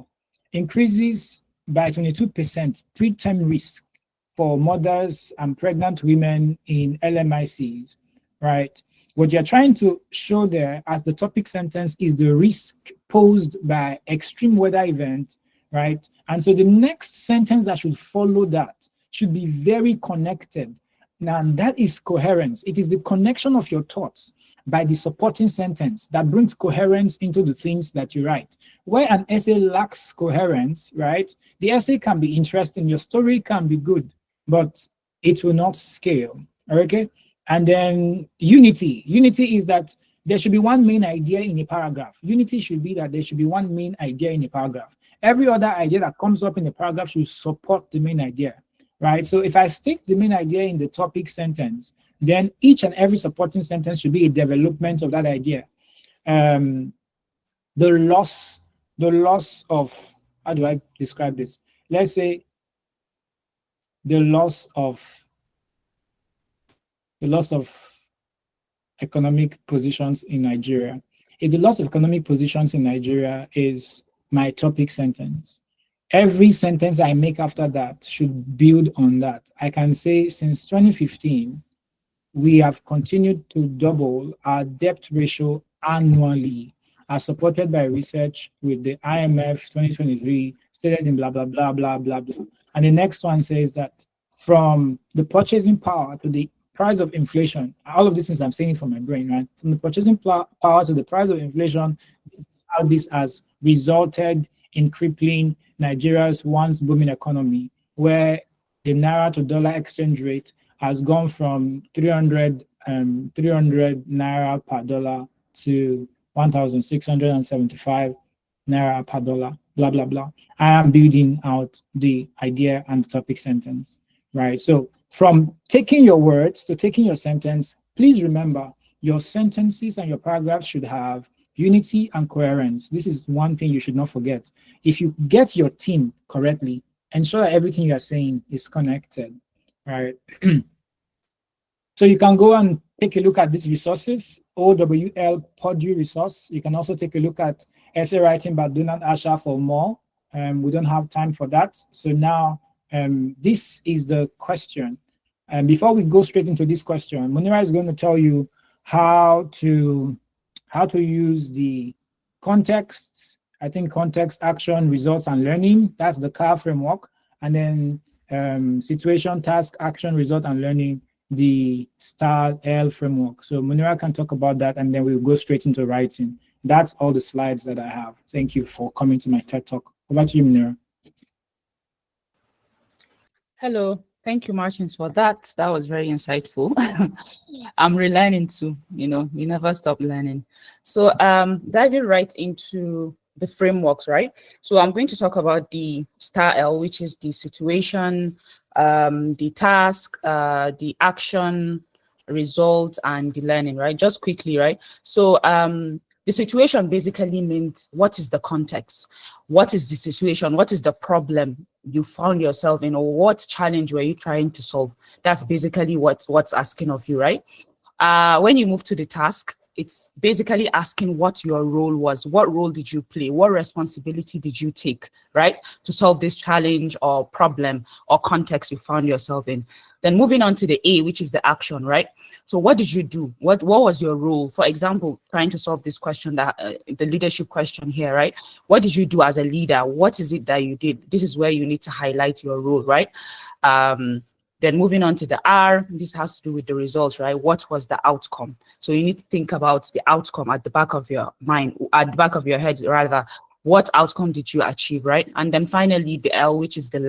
increases by 22% preterm risk for mothers and pregnant women in LMICs, right? What you're trying to show there as the topic sentence is the risk posed by extreme weather event, right? And so the next sentence that should follow that should be very connected. Now, that is coherence. It is the connection of your thoughts by the supporting sentence that brings coherence into the things that you write. Where an essay lacks coherence, right, the essay can be interesting, your story can be good, but it will not scale, okay? And then unity. Unity is that there should be one main idea in a paragraph. Unity should be that there should be one main idea in a paragraph. Every other idea that comes up in the paragraph should support the main idea, right? So if I stick the main idea in the topic sentence, then each and every supporting sentence should be a development of that idea. The loss of, how do I describe this? Let's say the loss of economic positions in Nigeria. If the loss of economic positions in Nigeria is my topic sentence, every sentence I make after that should build on that. I can say since 2015, we have continued to double our debt ratio annually, as supported by research with the IMF 2023, stated in blah, blah, blah, blah, blah, blah. And the next one says that from the purchasing power to the price of inflation, all of these things I'm saying from my brain, right? From the purchasing power to the price of inflation, this is how this has resulted in crippling Nigeria's once booming economy, where the naira to dollar exchange rate has gone from 300 naira per dollar to 1,675 naira per dollar, blah, blah, blah. I am building out the idea and the topic sentence, right? So from taking your words to taking your sentence, please remember your sentences and your paragraphs should have unity and coherence. This is one thing you should not forget. If you get your team correctly, ensure that everything you are saying is connected, right? So you can go and take a look at these resources, OWL Purdue resource. You can also take a look at essay writing by Donald Asher for more. We don't have time for that. So now this is the question. And before we go straight into this question, Munira is going to tell you how to use the context, I think context, action, results, and learning. That's the CAR framework. And then situation, task, action, result, and learning, the STARL framework. So Munira can talk about that, and then we'll go straight into writing. That's all the slides that I have. Thank you for coming to my TED Talk. Over to you, Munira. Hello. Thank you, Martins, for that. That was very insightful. I'm relearning too, you never stop learning. So diving right into the frameworks, right? So I'm going to talk about the STARL, which is the situation, the task, the action, result, and the learning, right? Just quickly, right? So the situation basically means what is the context? What is the situation? What is the problem you found yourself in, or what challenge were you trying to solve? That's basically what's asking of you, right? When you move to the task, it's basically asking what your role was. What role did you play? What responsibility did you take, right, to solve this challenge or problem or context you found yourself in? Then moving on to the A, which is the action, right? So what did you do? What was your role? For example, trying to solve this question, that the leadership question here, right? What did you do as a leader? What is it that you did? This is where you need to highlight your role, right? Then moving on to the R, this has to do with the results, right? What was the outcome? So you need to think about the outcome at the back of your mind, at the back of your head, rather. What outcome did you achieve, right? And then finally, the L, which is the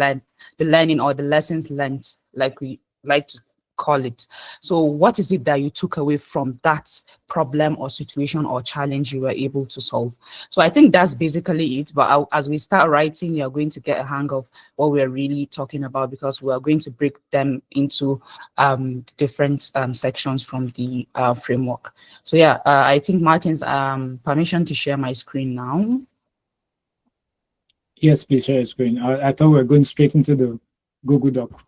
learning or the lessons learned, like we like to call it. So what is it that you took away from that problem or situation or challenge you were able to solve? So I think that's basically it. But as we start writing, you're going to get a hang of what we're really talking about, because we are going to break them into different sections from the framework. So yeah, I think Martin's permission to share my screen now. Yes, please share your screen. I thought we were going straight into the Google Doc.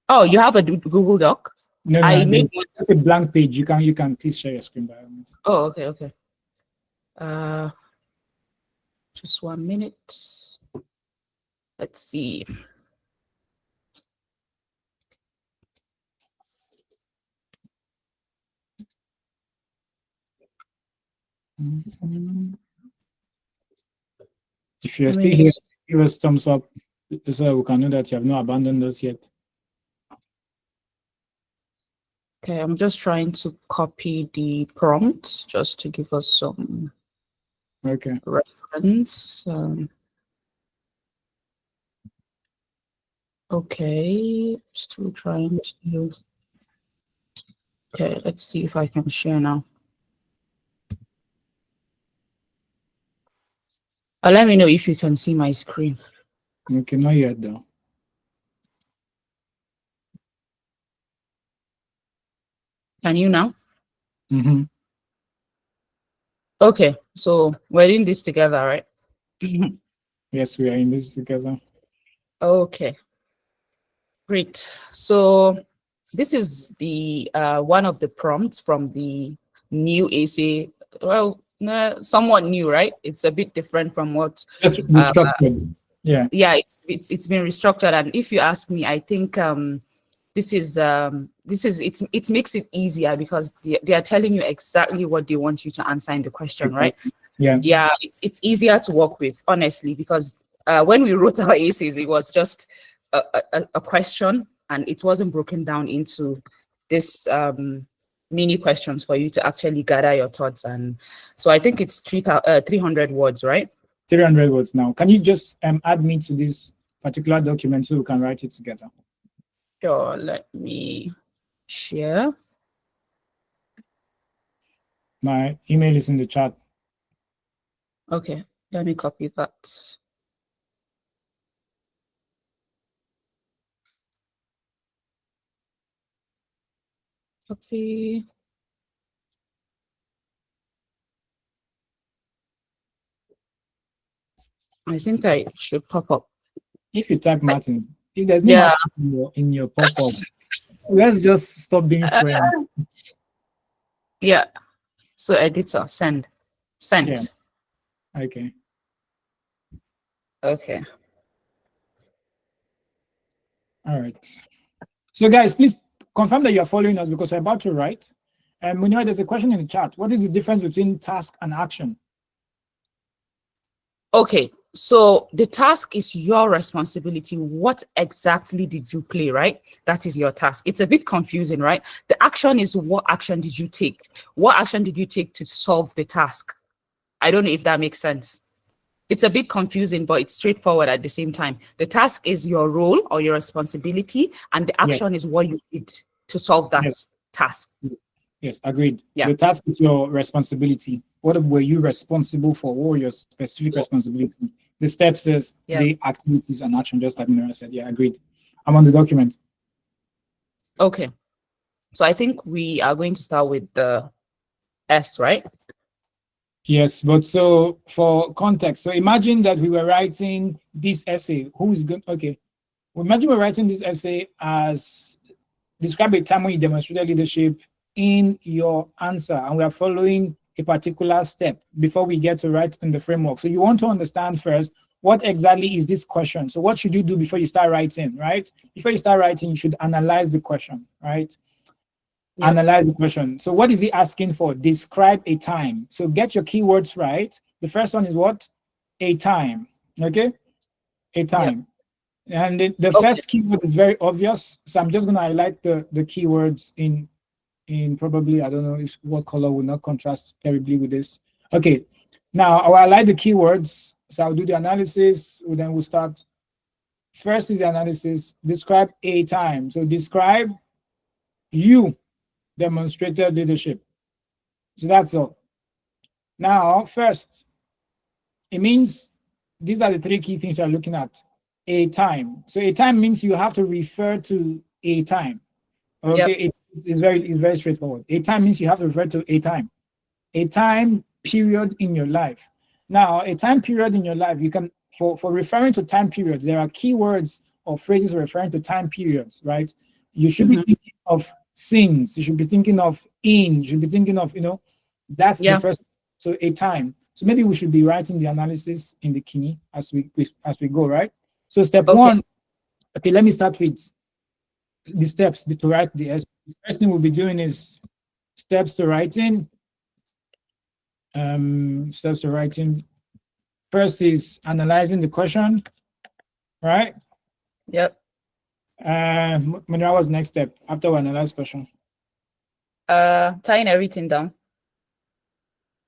Oh, you have a Google Doc? No, I made it's a blank page. You can please share your screen by all means. Oh, okay. Just 1 minute. Let's see. If you're still here, give us thumbs up so we can know that you have not abandoned us yet. Okay, I'm just trying to copy the prompt just to give us some reference. Okay, still trying to. Okay, let's see if I can share now. Let me know if you can see my screen. Okay, not yet though. Can you now? Mm-hmm. Okay, so we're doing this together, right? Yes, we are in this together. Okay, great. So this is the one of the prompts from the new essay. Well, somewhat new, right? It's a bit different from what restructured. Yeah, it's been restructured. And if you ask me, I think it makes it easier, because they are telling you exactly what they want you to answer in the question, exactly. Right? Yeah, it's easier to work with, honestly, because when we wrote our essays, it was just a question, and it wasn't broken down into this mini questions for you to actually gather your thoughts. And so I think it's 300 words, right? 300 words now. Can you just add me to this particular document so we can write it together? Sure, let me share. My email is in the chat. Okay, let me copy that. Copy. I think I should pop up. If you type Martins, if there's no Martins in your pop-up, let's just stop being friends. Yeah. So editor, send. Yeah. Okay. Okay. All right. So guys, please confirm that you're following us, because we're about to write. And Munira, there's a question in the chat. What is the difference between task and action? Okay, so the task is your responsibility. What exactly did you play, right? That is your task. It's a bit confusing, right? The action is, what action did you take? What action did you take to solve the task? I don't know if that makes sense. it's a bit confusing, but it's straightforward at the same time. The task is your role or your responsibility, and the action is what you did to solve that task. Yes, agreed. Yeah. The task is your responsibility. What were you responsible for? What were your specific responsibility? The steps is the activities and action, just like Nora said. Yeah, agreed. I'm on the document. Okay. So I think we are going to start with the S, right? Yes, but so for context, so imagine that we were writing this essay. Who's going? Okay, well, imagine we're writing this essay as describe a time when you demonstrated leadership in your answer, and we are following a particular step before we get to write in the framework. So you want to understand first what exactly is this question. So what should you do before you start writing, right? Before you start writing, you should analyze the question, right? Yep. Analyze the question. So what is he asking for? Describe a time. So get your keywords right. The first one is what? A time. Okay? A time. Yep. And the first keyword is very obvious. So I'm just going to highlight the keywords in probably, I don't know if what color will not contrast terribly with this. Okay. Now I'll highlight the keywords. So I'll do the analysis. Then we'll start. First is the analysis. Describe a time. So describe you demonstrated leadership. So that's all. Now, first, it means these are the three key things you're looking at. A time. So a time means you have to refer to a time. Okay, yep. It's very straightforward. A time means you have to refer to a time period in your life. Now, a time period in your life, you can for referring to time periods, there are keywords or phrases referring to time periods, right? You should be thinking of since, you should be thinking of in, you should be thinking of, that's the first. So a time. So maybe we should be writing the analysis in the key as we go, right? So step one. Okay, let me start with the steps to write the essay. The first thing we'll be doing is steps to writing. Steps to writing. First is analyzing the question, right? Yep. What was the next step after we analyze question? Tying everything down.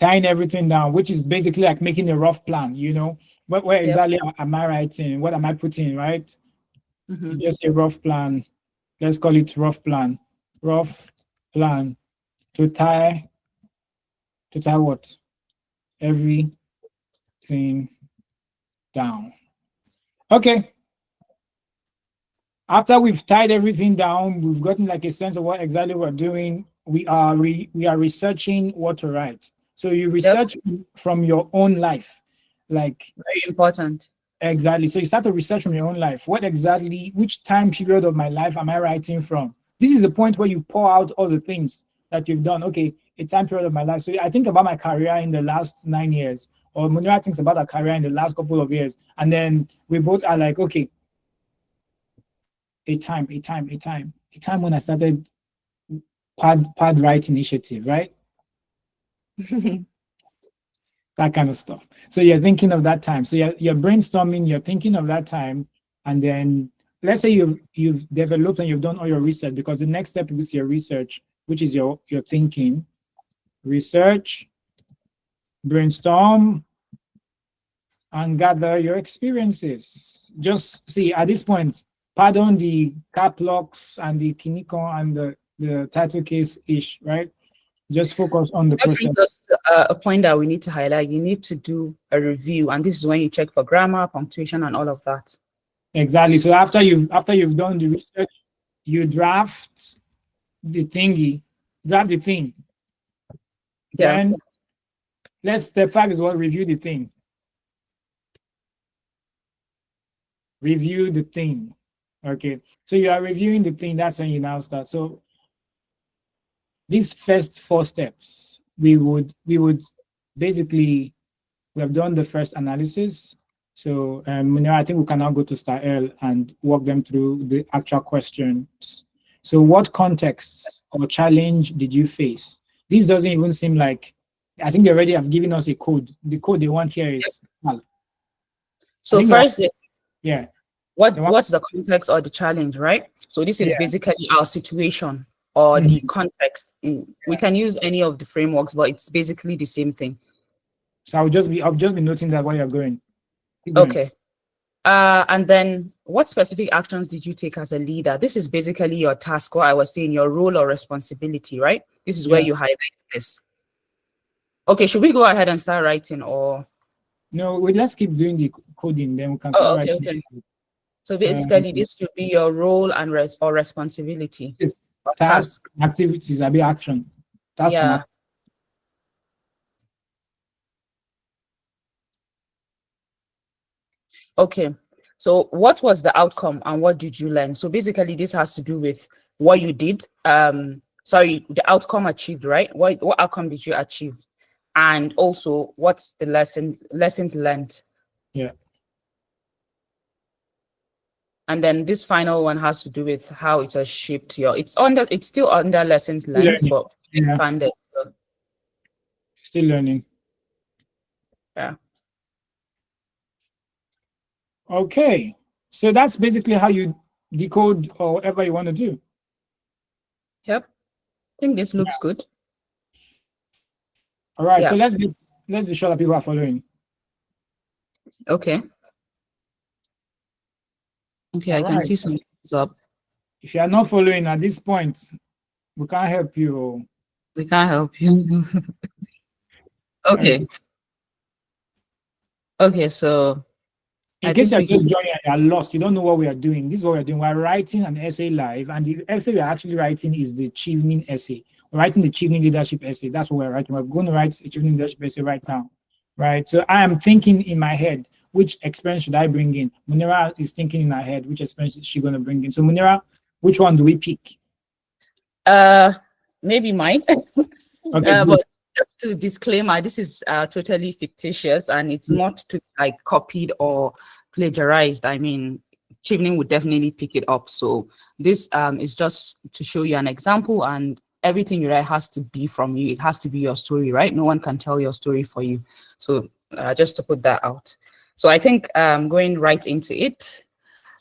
Tying everything down, which is basically like making a rough plan, where exactly am I writing? What am I putting, right? Just a rough plan. Let's call it rough plan. Rough plan to tie what? Everything down. Okay. After we've tied everything down, we've gotten like a sense of what exactly we're doing. We are researching what to write. So you research from your own life, like very important. Exactly. So you start to research from your own life. Which time period of my life am I writing from? This is the point where you pour out all the things that you've done. Okay, a time period of my life. So I think about my career in the last 9 years, or Munira thinks about her career in the last couple of years, and then we both are like, okay, a time when I started pad write initiative, right? That kind of stuff. So you're thinking of that time. So you're brainstorming, you're thinking of that time, and then let's say you've developed and you've done all your research, because the next step is your research, which is your thinking. Research, brainstorm, and gather your experiences. Just see at this point, pardon the cap locks and the Kiniko and the title case ish, right? Just focus on the process. That's a point that we need to highlight. You need to do a review, and this is when you check for grammar, punctuation, and all of that. Exactly. So after you've done the research, you draft the thing. Then step 5 is what? Review the thing. Review the thing. Okay. So you are reviewing the thing. That's when you now start. So these first 4 steps, we would basically, we have done the first analysis. So I think we can now go to STARL and walk them through the actual questions. So what contexts or challenge did you face? This doesn't even seem like, I think they already have given us a code. The code they want here is STARL. So first, what's the context or the challenge, right? So this is basically our situation or the context. We can use any of the frameworks, but it's basically the same thing. So I'll just be noting that while you're going. Keep going. Okay. And then what specific actions did you take as a leader? This is basically your task, or I was saying your role or responsibility, right? This is where Yeah. you highlight this. Okay, should we go ahead and start writing, or? No, let's keep doing the coding, then we can Oh, start okay, writing. okay. So basically, Um, this should be your role and or responsibility. Yes. Or Task, activities, a bit action. Task and Yeah. Okay. So what was the outcome and what did you learn? So basically, this has to do with what you did. Sorry, the outcome achieved, right? What outcome did you achieve? And also, what's the lessons learned? Yeah. And then this final one has to do with how it has shaped your. It's still under lessons learned, Learning. but Yeah. expanded. So, Still learning. yeah. Okay. So that's basically how you decode or whatever you want to do. Yep. I think this looks good. All right. Yeah. So let's be sure that people are following. Okay. Okay, All I can right. see some thumbs up. If you are not following at this point, we can't help you. We can't help you. Okay. Okay, so In I case think you're we just joining and you're lost, you don't know what we are doing. This is what we're doing. We're writing an essay live, and the essay we're actually writing is the Chevening essay. We're writing the Chevening leadership essay. That's what we're writing. We're going to write a Chevening leadership essay right now. Right. So I am thinking in my head, which experience should I bring in? Munira is thinking in her head, which experience is she going to bring in? So Munira, which one do we pick? Maybe mine. Okay, But just to disclaimer, this is totally fictitious and it's not to like copied or plagiarized. I mean, Chevening would definitely pick it up. So this is just to show you an example, and everything you write has to be from you. It has to be your story, right? No one can tell your story for you. So just to put that out. So I think going right into it.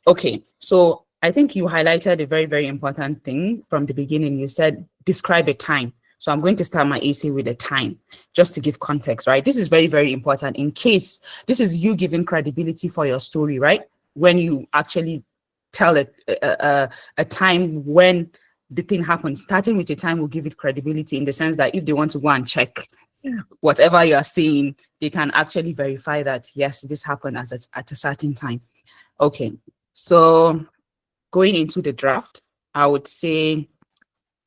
Okay, so I think you highlighted a very, very important thing from the beginning. You said describe a time. So I'm going to start my essay with a time, just to give context, right? This is very, very important in case this is you giving credibility for your story, right? When you actually tell a time when the thing happened, starting with a time will give it credibility in the sense that if they want to go and check whatever you are saying, they can actually verify that, yes, this happened at a certain time. Okay, so going into the draft, I would say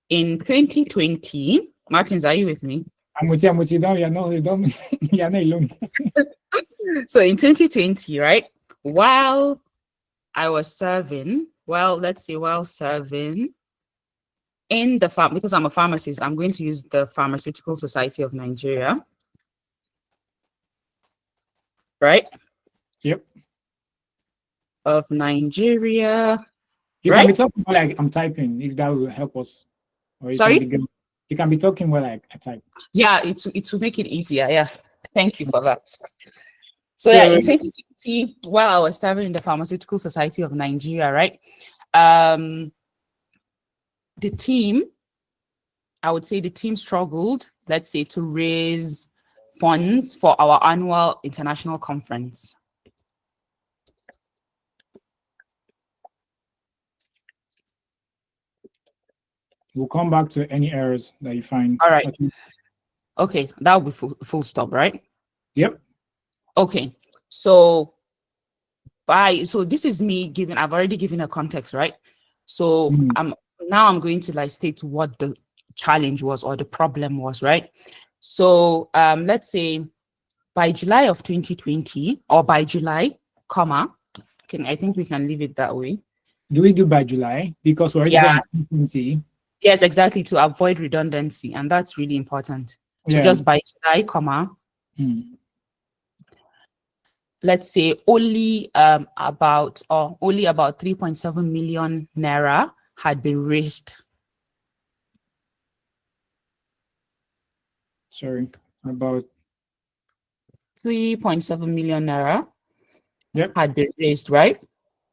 in 2020, Martins, are you with me? I'm with you. I'm with you. Don't, you're not alone. So in 2020, right, while I was serving, let's say while serving in the farm, because I'm a pharmacist, I'm going to use the Pharmaceutical Society of Nigeria, right? Yep. Of Nigeria. You right? can be talking more like I'm typing, if that will help us. Or you Sorry? you can be talking more like I type. Yeah, it will make it easier. Yeah, thank you for that. So yeah, in 2020, while I was serving in the Pharmaceutical Society of Nigeria, right? The team, I would say the team struggled, let's say, to raise funds for our annual international conference. We'll come back to any errors that you find. All right. Okay, that will be full stop, right? Yep. Okay, so this is me giving, I've already given a context, right? So I'm going to like state what the challenge was or the problem was, right? So let's say by July of 2020 or by July, comma, I think we can leave it that way. Do we do by July? Because we're already on 2020. Yes, exactly, to avoid redundancy, and that's really important. So just by July, comma, let's say only about 3.7 million naira had been raised. Sorry, about 3.7 million naira had been raised, right?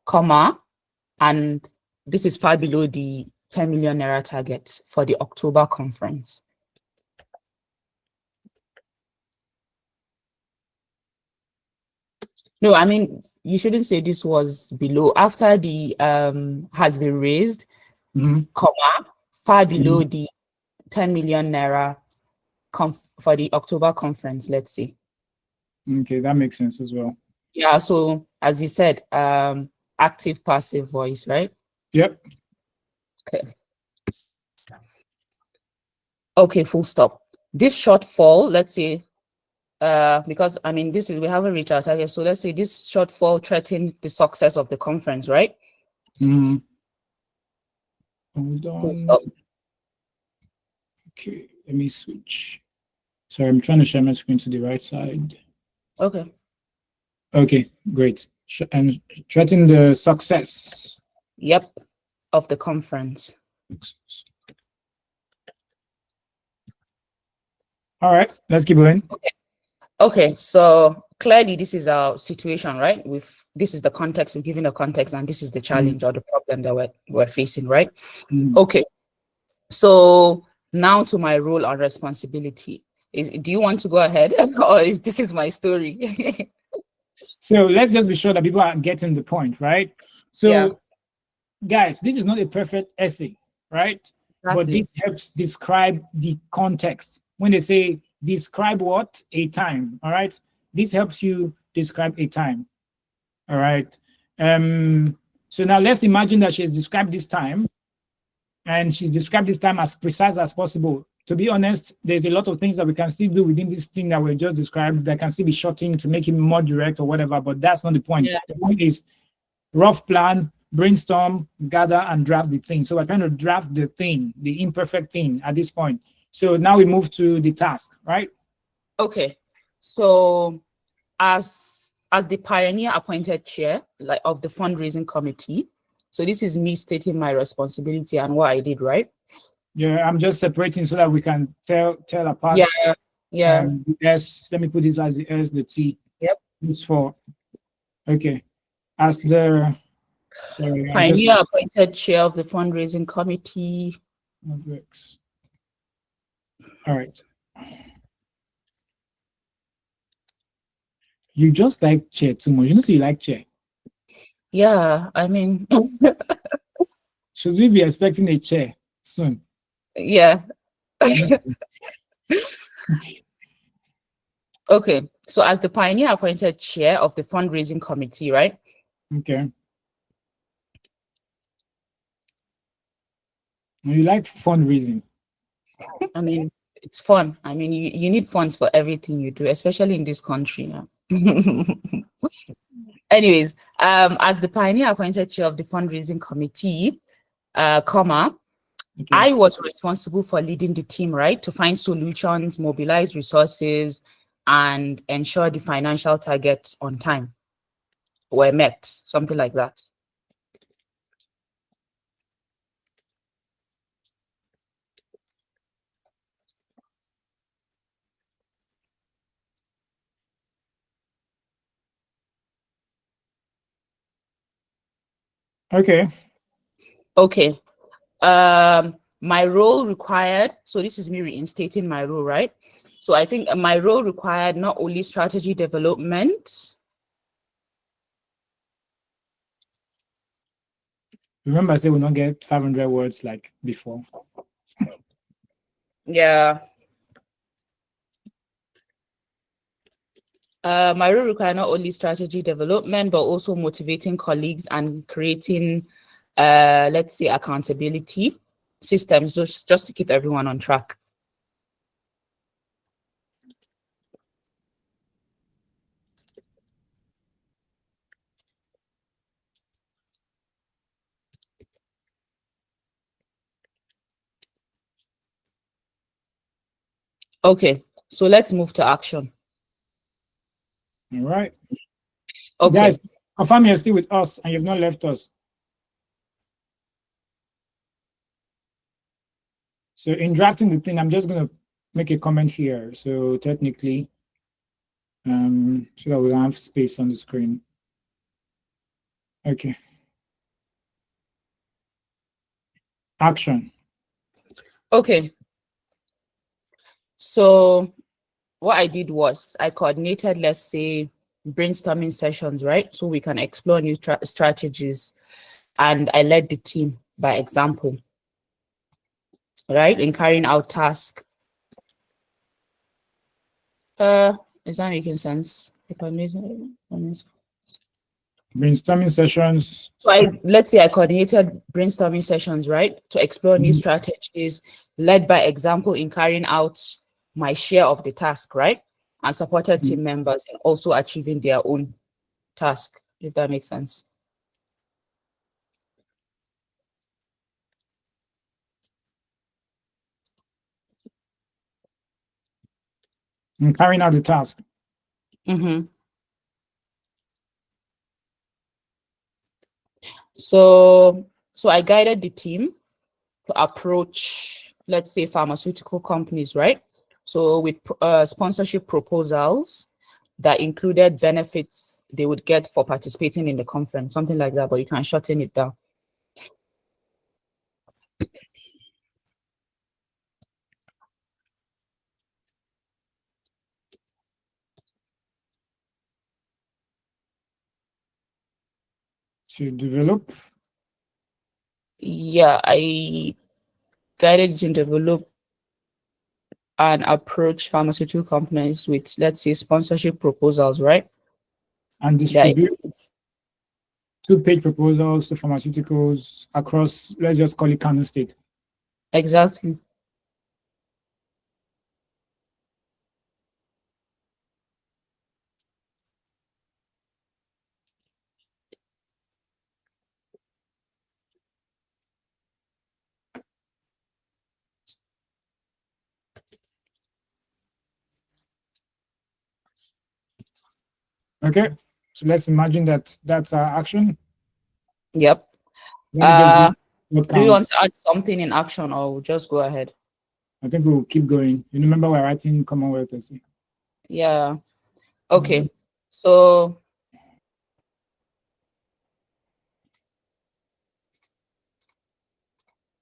Comma, and this is far below the 10 million naira target for the October conference. No, I mean, you shouldn't say this was below. After the has been raised, comma, far below the 10 million naira for the October conference, let's say. Okay, that makes sense as well. Yeah, so as you said, active, passive voice, right? Yep. Okay. Okay, full stop. This shortfall, let's say, because I mean, we haven't reached our target. So let's say this shortfall threatened the success of the conference, right? Hold Full on. stop. Okay, let me switch. Sorry, I'm trying to share my screen to the right side. Okay. Okay, great. And threaten the success. Yep, of the conference. All right, let's keep going. Okay, so clearly this is our situation, right? This is the context, we're giving a context, and this is the challenge or the problem that we're facing, right? Okay, so now to my role and responsibility. Do you want to go ahead, or this is my story? So let's just be sure that people are getting the point, right? So, guys, this is not a perfect essay, right? Exactly. But this helps describe the context. When they say describe what? A time, all right? This helps you describe a time, all right? So now let's imagine that she has described this time, and she's described this time as precise as possible. To be honest, there's a lot of things that we can still do within this thing that we just described that can still be shortened to make it more direct or whatever, but that's not the point. The point is rough plan, brainstorm, gather, and draft the thing. So we're trying to draft the thing, the imperfect thing at this point. So now we move to the task, right? Okay. So as the pioneer appointed chair of the fundraising committee, so this is me stating my responsibility and what I did, right? Yeah, I'm just separating so that we can tell apart. Yeah. The S, let me put this as the S, the T. Yep. It's for, okay. As the pioneer appointed chair of the fundraising committee. All right. You just like chair too much. You know, so you like chair. Yeah, I mean. Should we be expecting a chair soon? Yeah. Okay, so as the pioneer appointed chair of the fundraising committee, right? Okay. You like fundraising? I mean, it's fun. I mean, you need funds for everything you do, especially in this country. Anyways, as the pioneer appointed chair of the fundraising committee, I was responsible for leading the team, right, to find solutions, mobilize resources, and ensure the financial targets on time were met, something like that. Okay. Okay. My role required, so this is me reinstating my role, right? So I think my role required not only strategy development. Remember, I said we'll not get 500 words like before. Yeah. My role required not only strategy development, but also motivating colleagues and creating, let's say, accountability systems just to keep everyone on track. Okay, so let's move to action. All right. Okay. Guys, confirm you're still with us and you've not left us. So in drafting the thing, I'm just going to make a comment here. So technically, so that we don't have space on the screen. Okay. Action. Okay. So what I did was I coordinated, let's say, brainstorming sessions, right? So we can explore new strategies. And I led the team by example, right? In carrying out tasks. Is that making sense? If I need brainstorming sessions. So let's say I coordinated brainstorming sessions, right? To explore new strategies, led by example in carrying out my share of the task, right? And supported team members in also achieving their own task, if that makes sense. In carrying out the task. So I guided the team to approach, let's say, pharmaceutical companies, right? So with sponsorship proposals that included benefits they would get for participating in the conference, something like that, but you can shorten it down. To develop? Yeah, I guided to develop and approach pharmaceutical companies with, let's say, sponsorship proposals, right? And distribute 2-page proposals to pharmaceuticals across, let's just call it Kano State. Exactly. Okay, so let's imagine that that's our action. Yep. Let me just do you want to add something in action, or just go ahead? I think we'll keep going. You remember we're writing Commonwealth essay. Yeah. Okay. So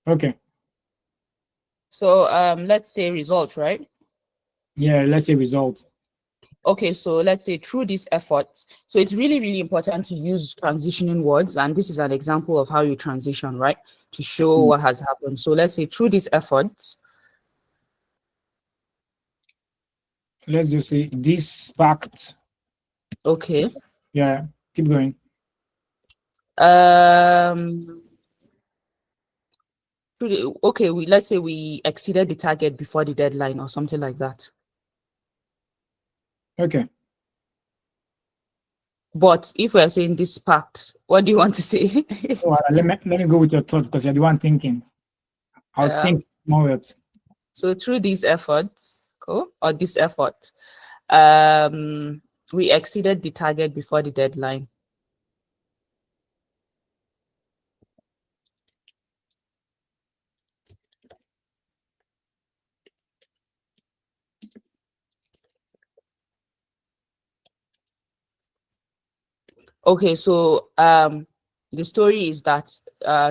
okay. So let's say result, right? Yeah, let's say result. Okay, so let's say through this effort, so it's really, really important to use transitioning words, and this is an example of how you transition, right? To show what has happened. So let's say through this effort. Let's just say this sparked. Okay. Yeah, keep going. Okay, let's say we exceeded the target before the deadline or something like that. Okay. But if we're saying this sparked, what do you want to say? let me go with your thought, because you're the one thinking. I'll think more words. So through these efforts, or this effort, we exceeded the target before the deadline. Okay, so the story is that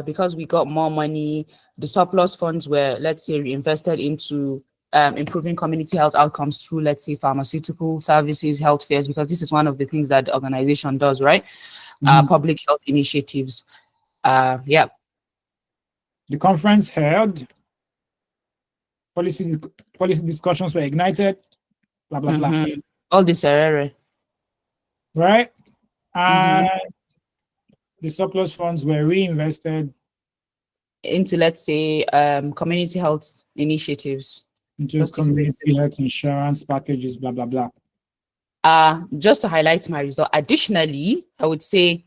because we got more money, the surplus funds were, let's say, reinvested into improving community health outcomes through, let's say, pharmaceutical services, health fairs, because this is one of the things that the organization does, right? Public health initiatives. Yeah. The conference held, policy discussions were ignited, blah, blah, blah. All this area. Right? And the surplus funds were reinvested into, let's say, community health initiatives. Into community health insurance packages, blah, blah, blah. Just to highlight my result, additionally, I would say,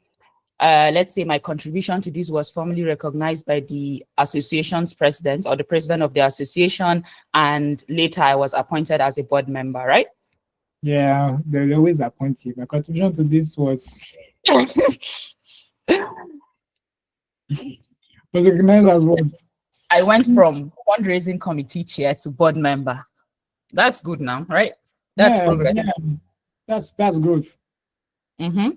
let's say my contribution to this was formally recognized by the association's president or the president of the association, and later I was appointed as a board member, right? Yeah, they always appoint you. My contribution to this was recognized as what? I went from fundraising committee chair to board member. That's good now, right? That's progress. Yeah. That's good. I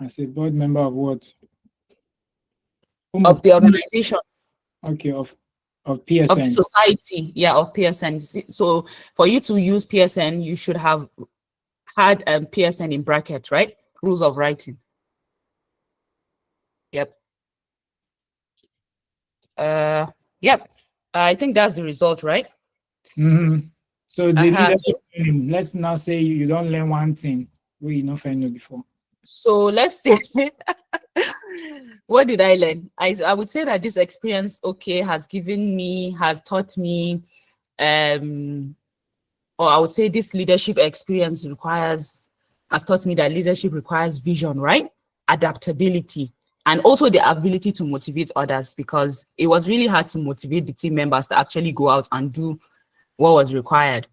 said board member of what? Of the organization. Okay, of PSN. Of the society, yeah, of PSN. So for you to use PSN, you should have had PSN in bracket, right? Rules of writing. Yep. Yep. I think that's the result, right? Mm-hmm. So the Uh-huh. leadership training, let's now say you don't learn one thing where you not know before. So let's say, what did I learn? I would say that this experience, okay, has taught me, or I would say this leadership experience has taught me that leadership requires vision, right? Adaptability, and also the ability to motivate others, because it was really hard to motivate the team members to actually go out and do what was required.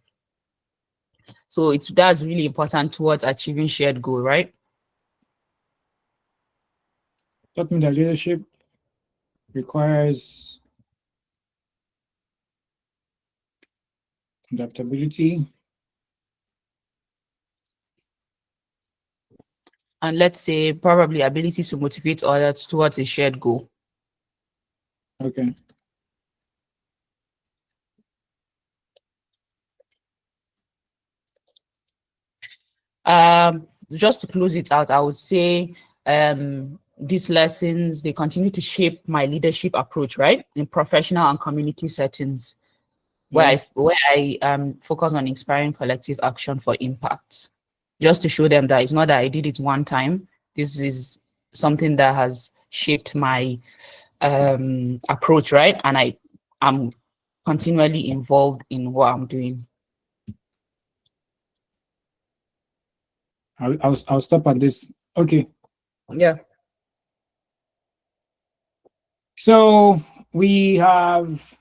So that's really important towards achieving shared goal, right? Taught me that leadership requires adaptability. And let's say probably ability to motivate others towards a shared goal. Okay. Just to close it out, I would say these lessons, they continue to shape my leadership approach, right? In professional and community settings, where I focus on inspiring collective action for impact. Just to show them that it's not that I did it one time. This is something that has shaped my approach, right? And I'm continually involved in what I'm doing. I'll stop at this. Okay. Yeah. So we have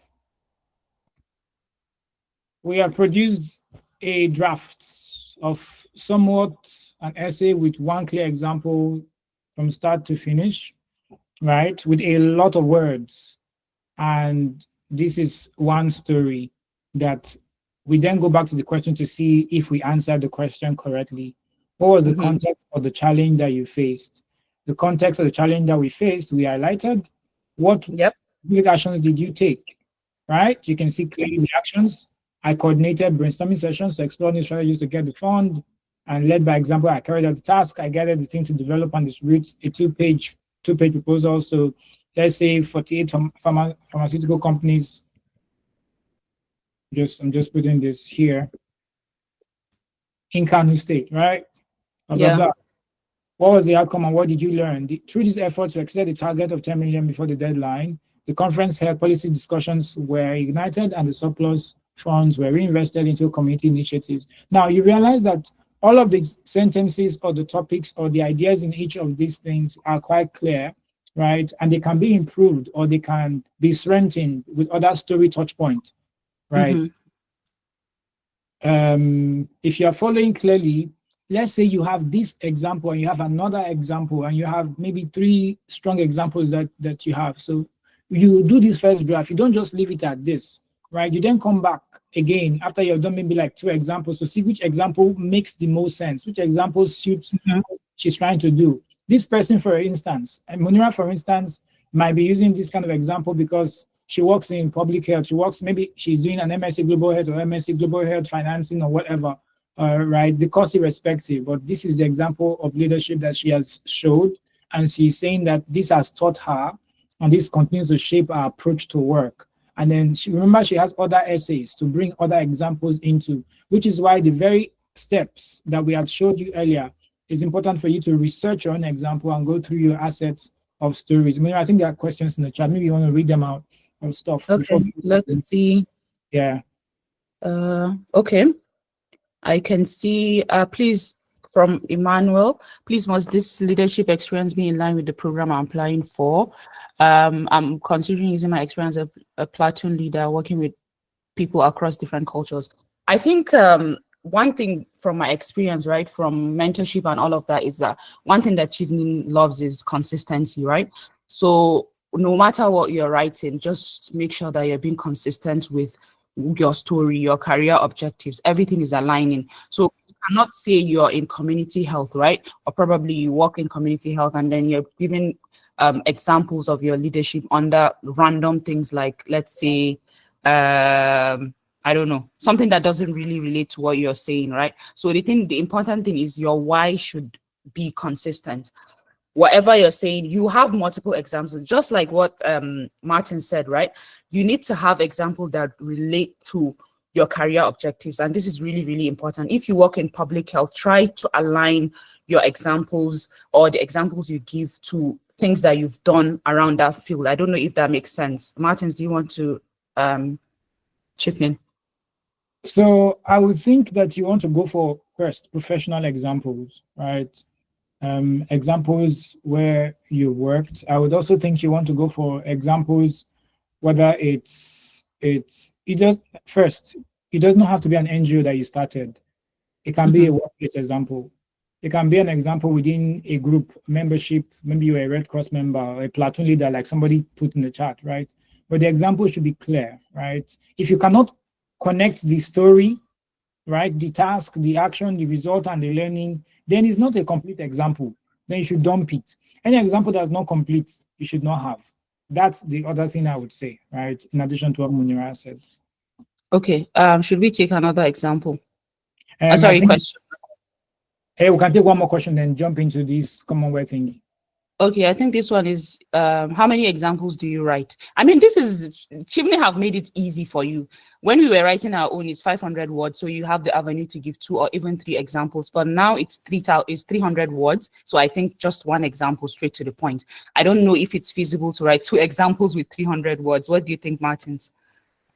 produced a draft of somewhat an essay with one clear example from start to finish, right? With a lot of words. And this is one story that we then go back to the question to see if we answered the question correctly. What was the context of the challenge that you faced? The context of the challenge that we faced, we highlighted. What actions did you take? Right? You can see clearly the actions. I coordinated brainstorming sessions to explore new strategies to get the fund, and led by example, I carried out the task. I gathered the team to develop and distribute a two-page proposal. So let's say 48 pharmaceutical companies. I'm just putting this here. In Kano State, right? Blah, blah, blah. What was the outcome and what did you learn? Through these efforts to exceed the target of 10 million before the deadline, the conference held policy discussions were ignited and the surplus funds were reinvested into community initiatives. Now, you realize that all of the sentences or the topics or the ideas in each of these things are quite clear, right? And they can be improved or they can be strengthened with other story touch points, right? If you are following clearly, let's say you have this example and you have another example and you have maybe 3 strong examples that you have. So you do this first draft, you don't just leave it at this, right? You then come back again after you've done maybe like 2 examples to see which example makes the most sense, which example suits what she's trying to do. This person, for instance, and Munira, for instance, might be using this kind of example because she works in public health. Maybe she's doing an MSc Global Health or MSc Global Health Financing or whatever, right? The course irrespective, but this is the example of leadership that she has showed. And she's saying that this has taught her and this continues to shape our approach to work. And then remember, she has other essays to bring other examples into, which is why the very steps that we had showed you earlier is important for you to research your own example and go through your assets of stories. I think there are questions in the chat. Maybe you want to read them out or stuff. Okay, let's see. Yeah. Okay. I can see, please, from Emmanuel, please must this leadership experience be in line with the program I'm applying for? I'm considering using my experience as a platoon leader, working with people across different cultures. I think one thing from my experience, right, from mentorship and all of that is that one thing that Chevening loves is consistency, right? So no matter what you're writing, just make sure that you're being consistent with your story, your career objectives, everything is aligning. So you cannot say you're in community health, right? Or probably you work in community health and then you're giving examples of your leadership under random things like, let's say, I don't know, something that doesn't really relate to what you're saying, right? So the important thing is your why should be consistent. Whatever you're saying, you have multiple examples, just like what Martin said, right? You need to have examples that relate to your career objectives. And this is really, really important. If you work in public health, try to align your examples or the examples you give to things that you've done around that field. I don't know if that makes sense. Martins, do you want to chip in? So I would think that you want to go for first professional examples, right? Examples where you worked. I would also think you want to go for examples, whether it does first. It does not have to be an NGO that you started. It can be a workplace example. It can be an example within a group membership. Maybe you're a Red Cross member or a platoon leader, like somebody put in the chat, right? But the example should be clear, right? If you cannot connect the story, right, the task, the action, the result, and the learning, then it's not a complete example. Then you should dump it. Any example that's not complete, you should not have. That's the other thing I would say, right? In addition to what Munira said. Okay. Should we take another example? Sorry, question. Hey, we can take one more question, then jump into this Commonwealth thingy. Okay, I think this one is, how many examples do you write? I mean, this is, Chevening have made it easy for you. When we were writing our own, it's 500 words, so you have the avenue to give 2 or even 3 examples, but now it's 300 words, so I think just one example straight to the point. I don't know if it's feasible to write 2 examples with 300 words. What do you think, Martins?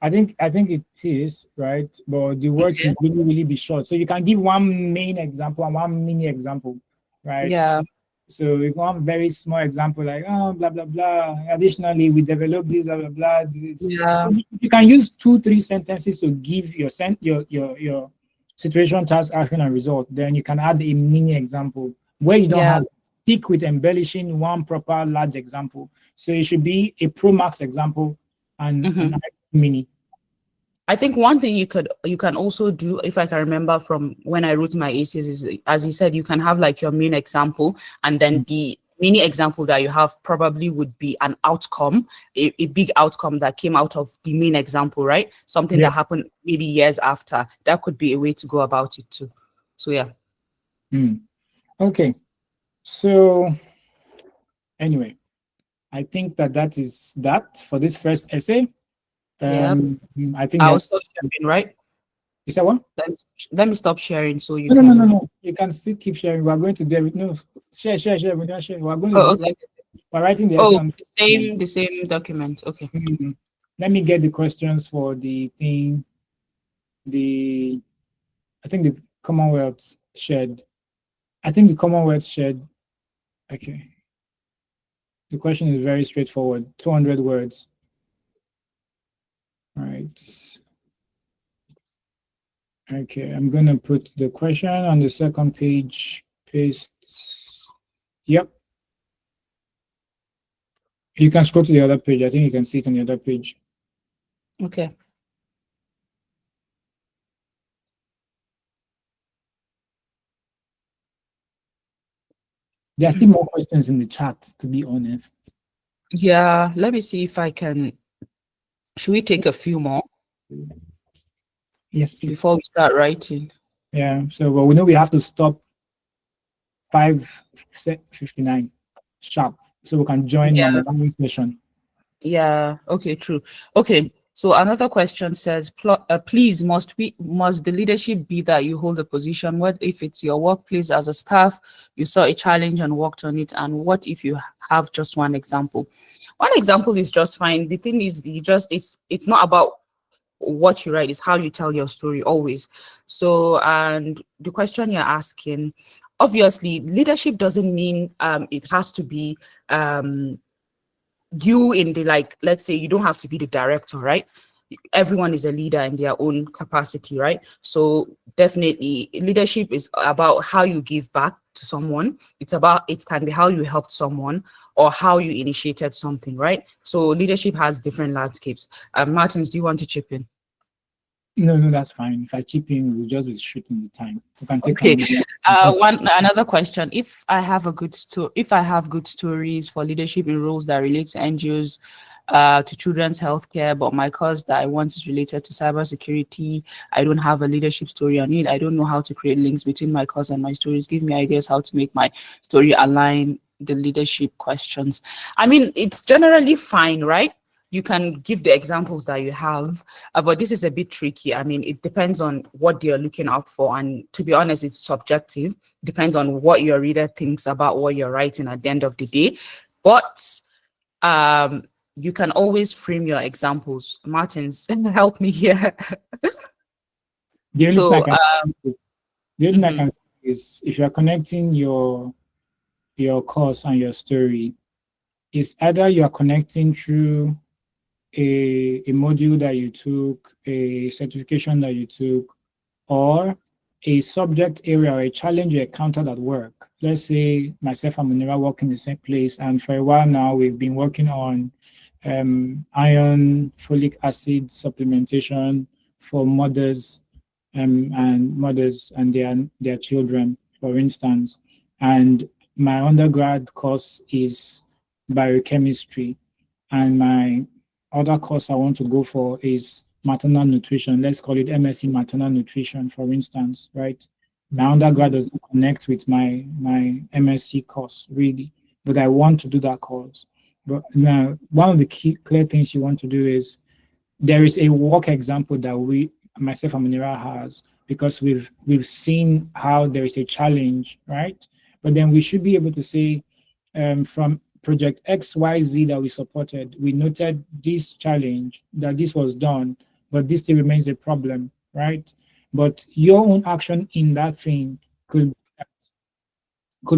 I think it is, right? But the words should really, really be short. So you can give one main example and one mini example, right? Yeah. So if one very small example, like, oh, blah, blah, blah. Additionally, we developed this, blah, blah, blah. Yeah. You can use 2-3 sentences to give your situation, task, action, and result. Then you can add a mini example where you don't have to stick with embellishing one proper large example. So it should be a Pro Max example and an mini. I think one thing you can also do, if I can remember from when I wrote my essays, is, as you said, you can have like your main example, and then the mini example that you have probably would be an outcome, a big outcome that came out of the main example, right? Something that happened maybe years after. That could be a way to go about it too. So yeah. Okay. So anyway, I think that is that for this first essay. I think I'll stop sharing, right? Is that one? Let me stop sharing so you No. You can still keep sharing. We're going to do it. No, share. We're not sharing. We're going to we're writing the essay on the same document. Okay. Let me get the questions for the thing. I think the Commonwealth shared. Okay. The question is very straightforward. 200 words. Right. Okay, I'm going to put the question on the second page. Paste. Yep. You can scroll to the other page. I think you can see it on the other page. Okay. There are still more questions in the chat, to be honest. Yeah, let me see if I can. Should we take a few more? Yes, please. Before we start writing. Yeah, so well, we know we have to stop 5:59 sharp, so we can join on the running session. Yeah, okay, true. Okay, so another question says, please, must the leadership be that you hold a position? What if it's your workplace as a staff, you saw a challenge and worked on it? And what if you have just one example? One example is just fine. The thing is, it's not about what you write, is how you tell your story always. So, and the question you're asking, obviously, leadership doesn't mean it has to be you in the, like, let's say you don't have to be the director, right? Everyone is a leader in their own capacity, right? So definitely leadership is about how you give back to someone. It can be how you helped someone or how you initiated something, right? So leadership has different landscapes. Martins, do you want to chip in? No, that's fine. If I chip in, we'll just be shooting the time. You can take another question. If I have good stories for leadership in roles that relate to NGOs, to children's healthcare, but my course that I want is related to cybersecurity. I don't have a leadership story on it. I don't know how to create links between my course and my stories. Give me ideas how to make my story align the leadership questions. I mean, it's generally fine, right? You can give the examples that you have, but this is a bit tricky. I mean, it depends on what you're looking out for. And to be honest, it's subjective. Depends on what your reader thinks about what you're writing at the end of the day. But you can always frame your examples. Martins, help me here. The only thing I mhm. can say is if you're connecting your course and your story, is either you are connecting through a module that you took, a certification that you took, or a subject area or a challenge you encountered at work. Let's say myself and Munira work in the same place, and for a while now we've been working on iron, folic acid supplementation for mothers and their children, for instance. And my undergrad course is biochemistry, and my other course I want to go for is maternal nutrition. Let's call it MSc maternal nutrition, for instance, right? My undergrad does not connect with my MSc course really, but I want to do that course. But now, one of the clear things you want to do is there is a work example that myself and Munira has, because we've seen how there is a challenge, right? But then we should be able to say from project XYZ that we supported, we noted this challenge, that this was done, but this still remains a problem, right? But your own action in that thing could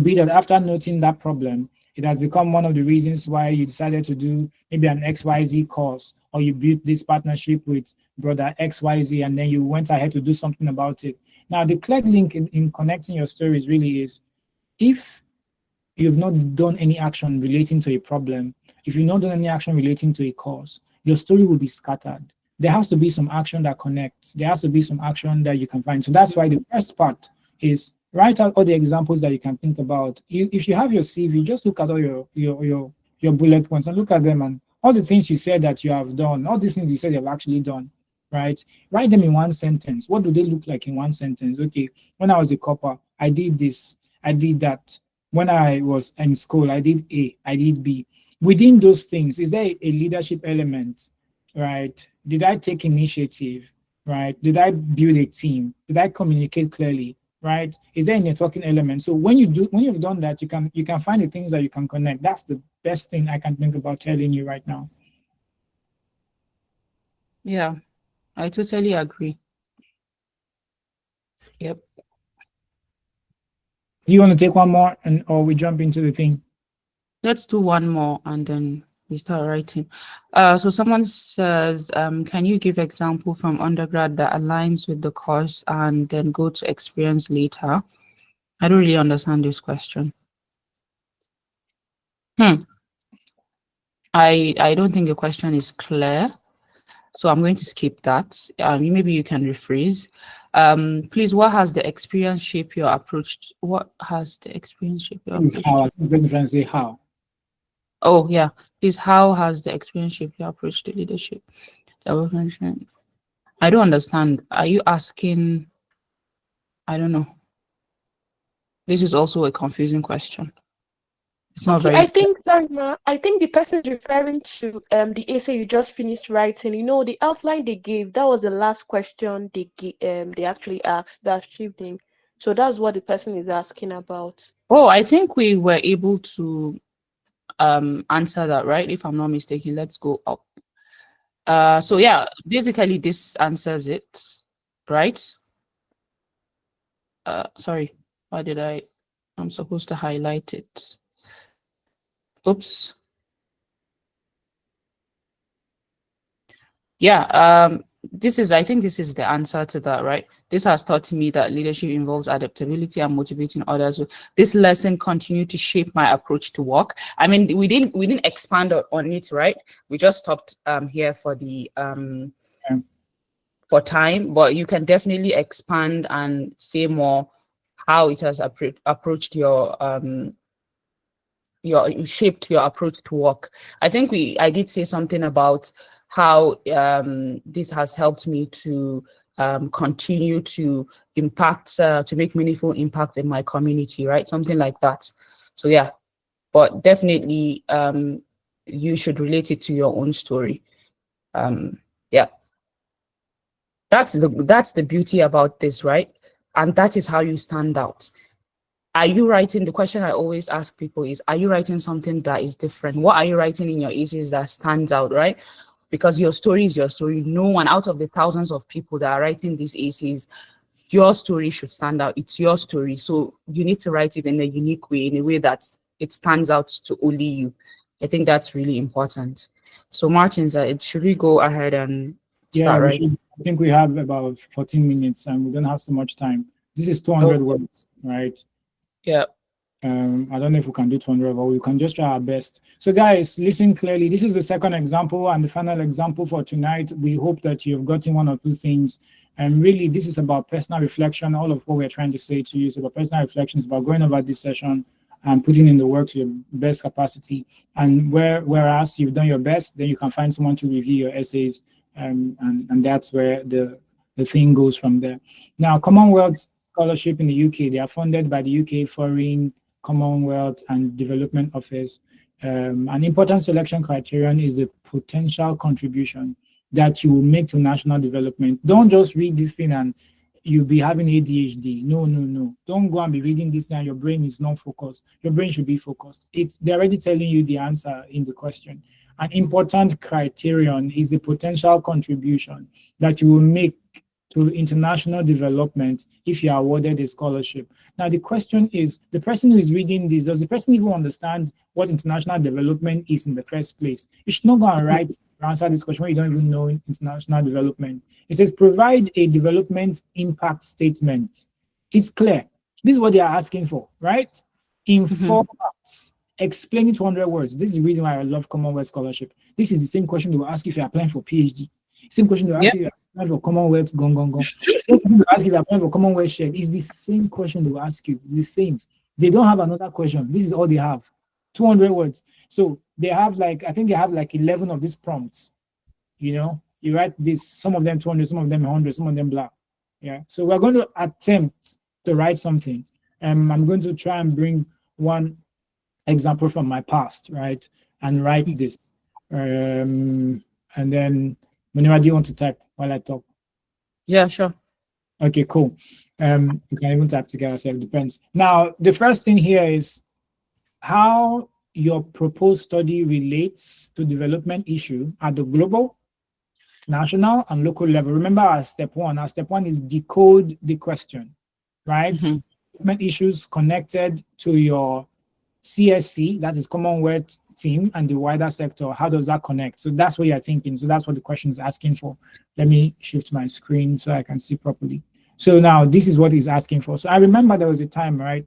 be that after noting that problem, it has become one of the reasons why you decided to do maybe an XYZ course, or you built this partnership with brother XYZ, and then you went ahead to do something about it. Now, the clear link in connecting your stories really is, if you've not done any action relating to a problem, if you've not done any action relating to a cause, your story will be scattered. There has to be some action that connects. There has to be some action that you can find. So that's why the first part is write out all the examples that you can think about. If you have your CV, just look at all your bullet points and look at them, and all the things you said that you have done, all these things you said you have actually done, right? Write them in one sentence. What do they look like in one sentence? Okay, when I was a copper, I did this, I did that. When I was in school, I did A, I did B. Within those things, is there a leadership element, right? Did I take initiative, right? Did I build a team? Did I communicate clearly, right? Is there a networking element? So when you've done that, you can find the things that you can connect. That's the best thing I can think about telling you right now. Yeah, I totally agree. Yep. Do you want to take one more, or we jump into the thing? Let's do one more and then we start writing. So someone says, can you give example from undergrad that aligns with the course and then go to experience later? I don't really understand this question. I don't think the question is clear, so I'm going to skip that. Maybe you can rephrase. Please, what has the experience shaped your approach? What has the experience shaped your approach? How? I think the trying to say how. Oh yeah, please. How has the experience shaped your approach to leadership? I don't understand. Are you asking? I don't know. This is also a confusing question. It's not very. I think, Zarima, I think the person is referring to the essay you just finished writing. You know, the outline they gave, that was the last question they actually asked, that Chevening. So that's what the person is asking about. Oh, I think we were able to answer that, right? If I'm not mistaken, let's go up. So yeah, basically this answers it, right? Sorry, why did I'm supposed to highlight it. Oops. Yeah, I think this is the answer to that, right? This has taught me that leadership involves adaptability and motivating others. So this lesson continued to shape my approach to work. I mean, we didn't expand on it, right? We just stopped here for the for time, but you can definitely expand and say more how it has approached your you shaped your approach to work. I think I did say something about how this has helped me to continue to impact, to make meaningful impact in my community, right? Something like that. So yeah, but definitely you should relate it to your own story. Yeah, that's the beauty about this, right? And that is how you stand out. Are you writing, the question I always ask people is, are you writing something that is different? What are you writing in your essays that stands out, right? Because your story is your story. No one out of the thousands of people that are writing these essays, your story should stand out. It's your story. So you need to write it in a unique way, in a way that it stands out to only you. I think that's really important. So Martins, should we go ahead and start writing? I think we have about 14 minutes and we don't have so much time. This is 200 words, right? Yeah. I don't know if we can do 200, but we can just try our best. So guys, listen clearly. This is the second example and the final example for tonight. We hope that you've gotten one or two things. And really, this is about personal reflection. All of what we're trying to say to you is about personal reflections, about going over this session and putting in the work to your best capacity. And whereas you've done your best, then you can find someone to review your essays. And that's where the thing goes from there. Now, Commonwealth Scholarship in the UK, they are funded by the UK Foreign, Commonwealth and Development Office. An important selection criterion is the potential contribution that you will make to national development. Don't just read this thing and you'll be having ADHD. No. Don't go and be reading this and your brain is not focused. Your brain should be focused. They're already telling you the answer in the question. An important criterion is the potential contribution that you will make to international development if you are awarded a scholarship. Now, the question is, the person who is reading this, does the person even understand what international development is in the first place? You should not go and write or answer this question when you don't even know international development. It says, provide a development impact statement. It's clear. This is what they are asking for, right? In 4 parts, explain it 200 words. This is the reason why I love Commonwealth Scholarship. This is the same question they will ask if you're applying for PhD. Same question they will ask if you're applying for Commonwealth, Same question they will ask if you're applying for Commonwealth Share. It's the same question they will ask you. The same. They don't have another question. This is all they have. 200 words. So they have I think they have 11 of these prompts. You know, you write this, some of them 200, some of them 100, some of them blah. Yeah. So we're going to attempt to write something. I'm going to try and bring one example from my past, right? And write this. And then, whenever do you want to type while I talk? Yeah, sure. Okay, cool. You can even type together, so it depends. Now, the first thing here is how your proposed study relates to development issue at the global, national, and local level. Remember our step one. Our step one is decode the question, right? Development issues connected to your CSC, that is Commonwealth team, and the wider sector. How does that connect? So that's what you're thinking. So that's what the question is asking for. Let me shift my screen so I can see properly. So now this is what he's asking for. So I remember there was a time, right?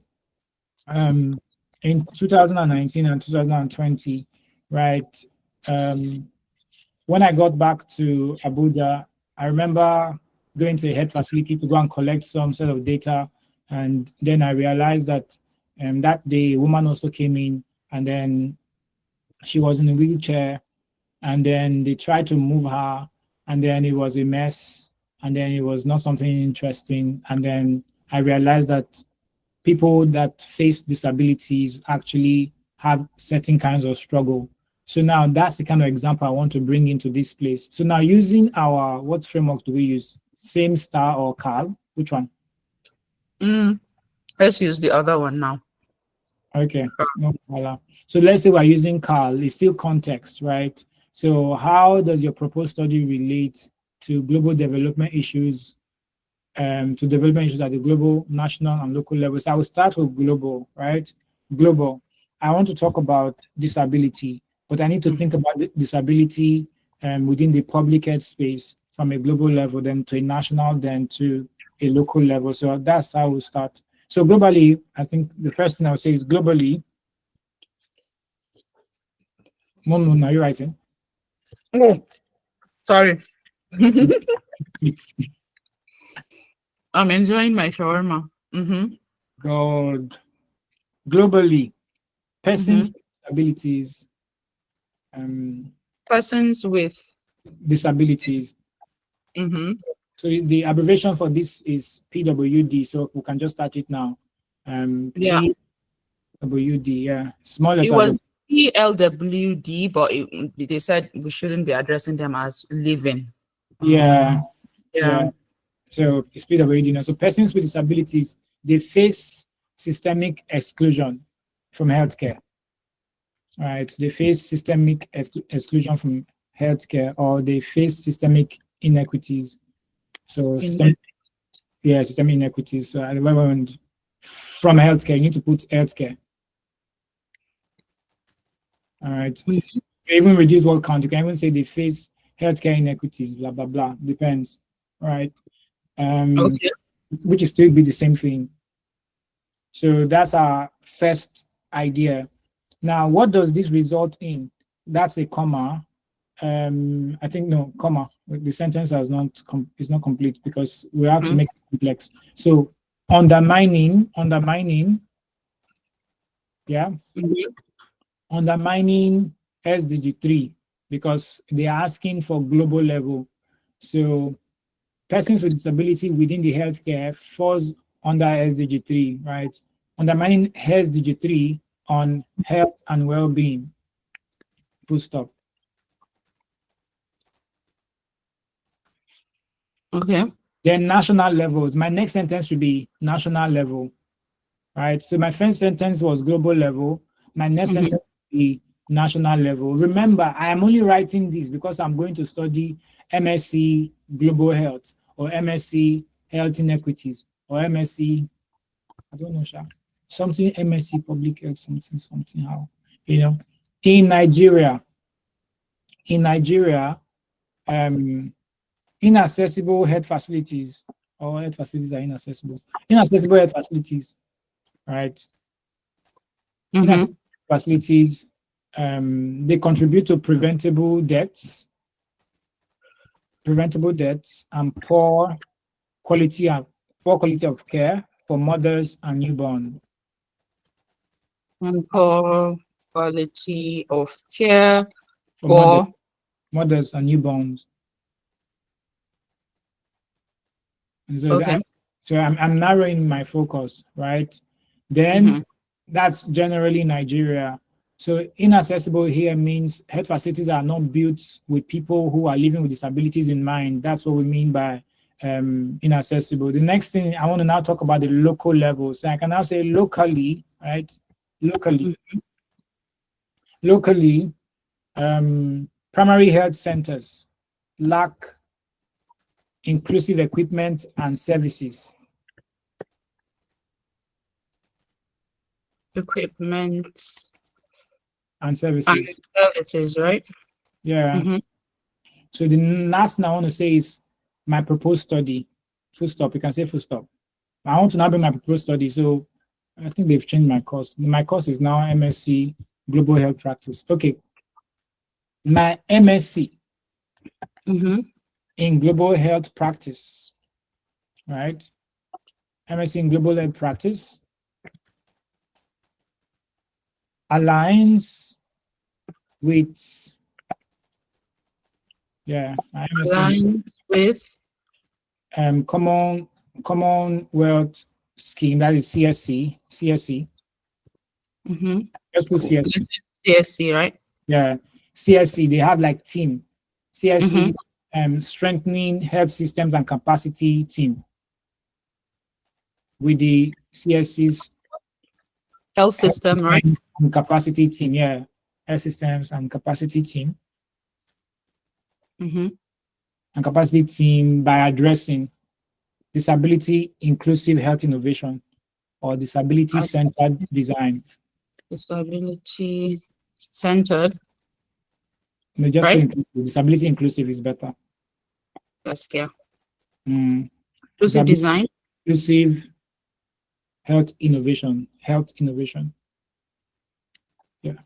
In 2019 and 2020, right? When I got back to Abuja, I remember going to a head facility to go and collect some sort of data. And then I realized that that day, a woman also came in, and then she was in a wheelchair, and then they tried to move her, and then it was a mess, and then it was not something interesting. And then I realized that people that face disabilities actually have certain kinds of struggle. So now that's the kind of example I want to bring into this place. So now using what framework do we use? Same STAR or CAL? Which one? Let's use the other one now. Okay, no problem. So let's say we're using CAL, it's still context, right? So how does your proposed study relate to global development issues, at the global, national, and local levels? I will start with global, right? Global. I want to talk about disability, but I need to think about disability within the public health space from a global level, then to a national, then to a local level. So that's how we'll start. So globally, I think the first thing I would say is globally. Moon, are you writing? Oh, sorry. I'm enjoying my shawarma. God. Globally, persons disabilities, Persons with. disabilities. Mm-hmm. So the abbreviation for this is PWD. So we can just start it now. Yeah. PWD. Yeah, small It letter. was PLWD, but they said we shouldn't be addressing them as living. Yeah. Yeah. So it's PWD. Now, so persons with disabilities, they face systemic exclusion from healthcare. Right? They face systemic exclusion from healthcare, or they face systemic inequities. So systemic inequities. So from healthcare, you need to put healthcare. All right. Mm-hmm. Even reduce word count. You can even say they face healthcare inequities, blah, blah, blah. Depends. Right. Okay. Which is still be the same thing. So that's our first idea. Now, what does this result in? That's a comma. I think no, comma. The sentence is not complete because we have to make it complex. So undermining, yeah, undermining SDG 3 because they are asking for global level. So persons with disability within the healthcare falls under SDG 3, right? Undermining SDG 3 on health and well-being. Full stop. Okay. Then national levels. My next sentence should be national level, right? So my first sentence was global level. My next sentence will be national level. Remember, I am only writing this because I'm going to study MSc Global Health or MSc Health Inequities or MSc, I don't know, something MSc Public Health, something how, in Nigeria, inaccessible health facilities, or health facilities are inaccessible. Inaccessible health facilities, right? Inaccessible facilities, they contribute to preventable deaths, and poor quality of care for mothers and newborn. And poor quality of care for mothers and newborns. And so so I'm narrowing my focus, right? Then that's generally Nigeria. So inaccessible here means health facilities are not built with people who are living with disabilities in mind. That's what we mean by inaccessible. The next thing I want to now talk about the local level. So I can now say locally, right? Locally, primary health centers lack inclusive equipment and services. Equipment and services. Right? Yeah. So the last thing I want to say is my proposed study. Full stop. You can say full stop. I want to now bring my proposed study. So I think they've changed my course. My course is now MSc Global Health Practice. Okay. My MSc in Global Health Practice, right? MSc in Global Health Practice aligns with Commonwealth scheme, that is CSC. Just put CSC. CSC, right? Yeah, CSC. They have like team. CSC strengthening health systems and capacity team. With the CSC's health system, right? And capacity team, yeah, health systems and capacity team. And capacity team by addressing disability inclusive health innovation or disability centered design. Disability centered. No, just inclusive. Disability inclusive is better. That's clear. Inclusive design. Inclusive health innovation. Yeah.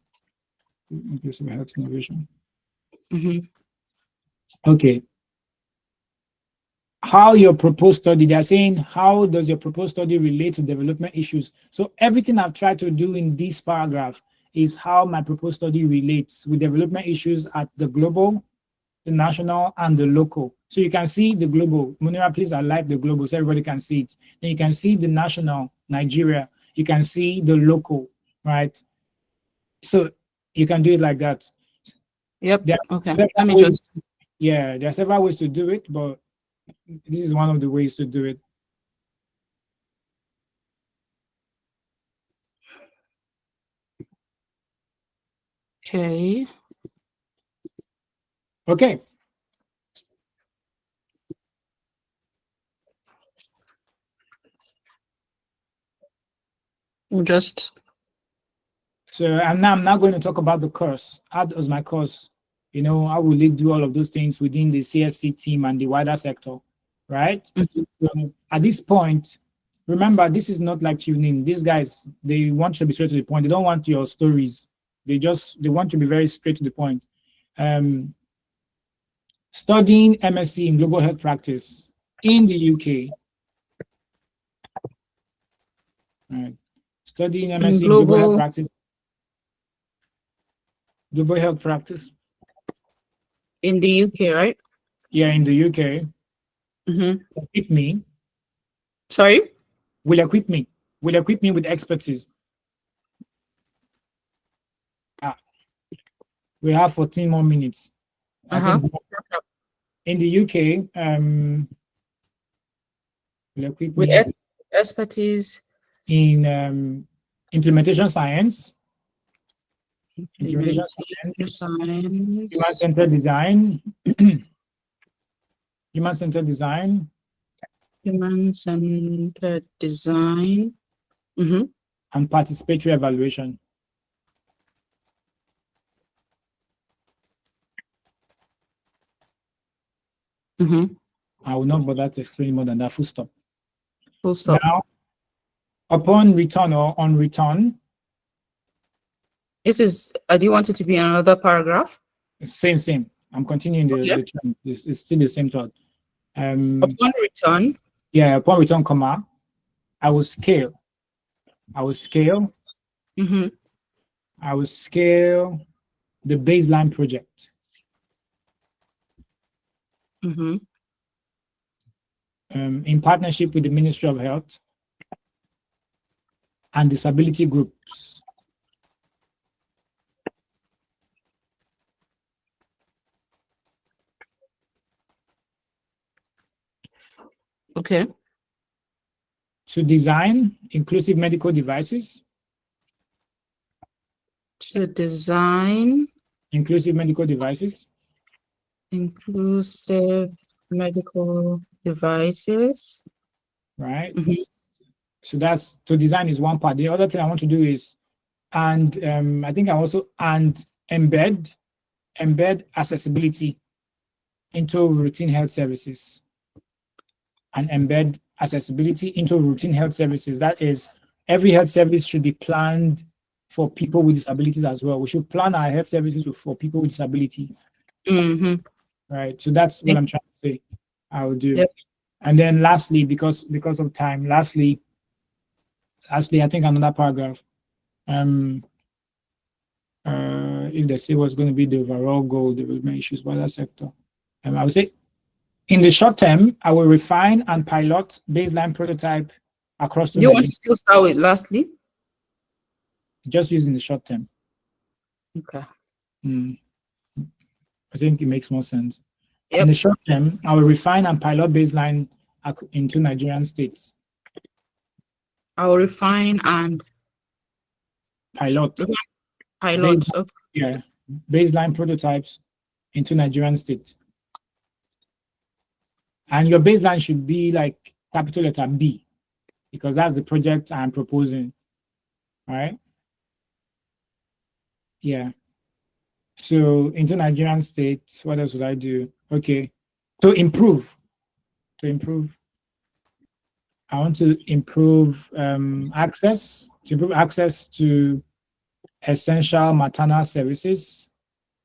Inclusive health innovation. Okay. How your proposed study, they are saying, how does your proposed study relate to development issues? So everything I've tried to do in this paragraph is how my proposed study relates with development issues at the global, the national, and the local. So you can see the global. Munira, please highlight the global so everybody can see it. Then you can see the national, Nigeria. You can see the local, right? So you can do it like that. Yep. There are Okay. several ways, yeah, there are several ways to do it, but this is one of the ways to do it. Okay. Okay. Just So I'm now going to talk about the course. How does my course, how will it do all of those things within the CSC team and the wider sector, right? So at this point, remember, this is not like Chevening. These guys, they want to be straight to the point. They don't want your stories. They want to be very straight to the point. Studying MSc in global health practice in the UK. Right. Studying MSc in global health practice. Global health practice. In the UK, right? Yeah, in the UK. Equip me. Sorry? Will equip me with expertise. We have 14 more minutes. I think in the UK, will equip with me expertise in implementation science, human-centered design, human-centered design, and participatory evaluation. I will not bother to explain more than that. Full stop. Full stop. Now, upon return or on return. This is, do you want it to be another paragraph? Same. I'm continuing the trend. It's still the same thought. Upon return. Yeah, upon return, comma, I will scale. I will scale the baseline project. In partnership with the Ministry of Health and disability groups. Okay. To design inclusive medical devices. To design inclusive medical devices. Inclusive medical devices. Right. So that's to design is one part. The other thing I want to do is, and I think I also embed accessibility into routine health services. And embed accessibility into routine health services. That is, every health service should be planned for people with disabilities as well. We should plan our health services for people with disability. Right. So that's what I'm trying to say. I will do. Yep. And then lastly, because of time, lastly, I think another paragraph. If they say what's going to be the overall goal, development issues, wider sector, I would say, in the short term, I will refine and pilot baseline prototype across. Do you want to still start with lastly? Just using the short term. Okay. I think it makes more sense. Yep. In the short term, I will refine and pilot baseline in 2 Nigerian states. I will refine and pilot. Okay. Yeah, baseline prototypes in 2 Nigerian states. And your baseline should be like capital letter B, because that's the project I'm proposing. All right. Yeah. So into Nigerian states, what else would I do? Okay. To improve. I want to improve access to essential maternal services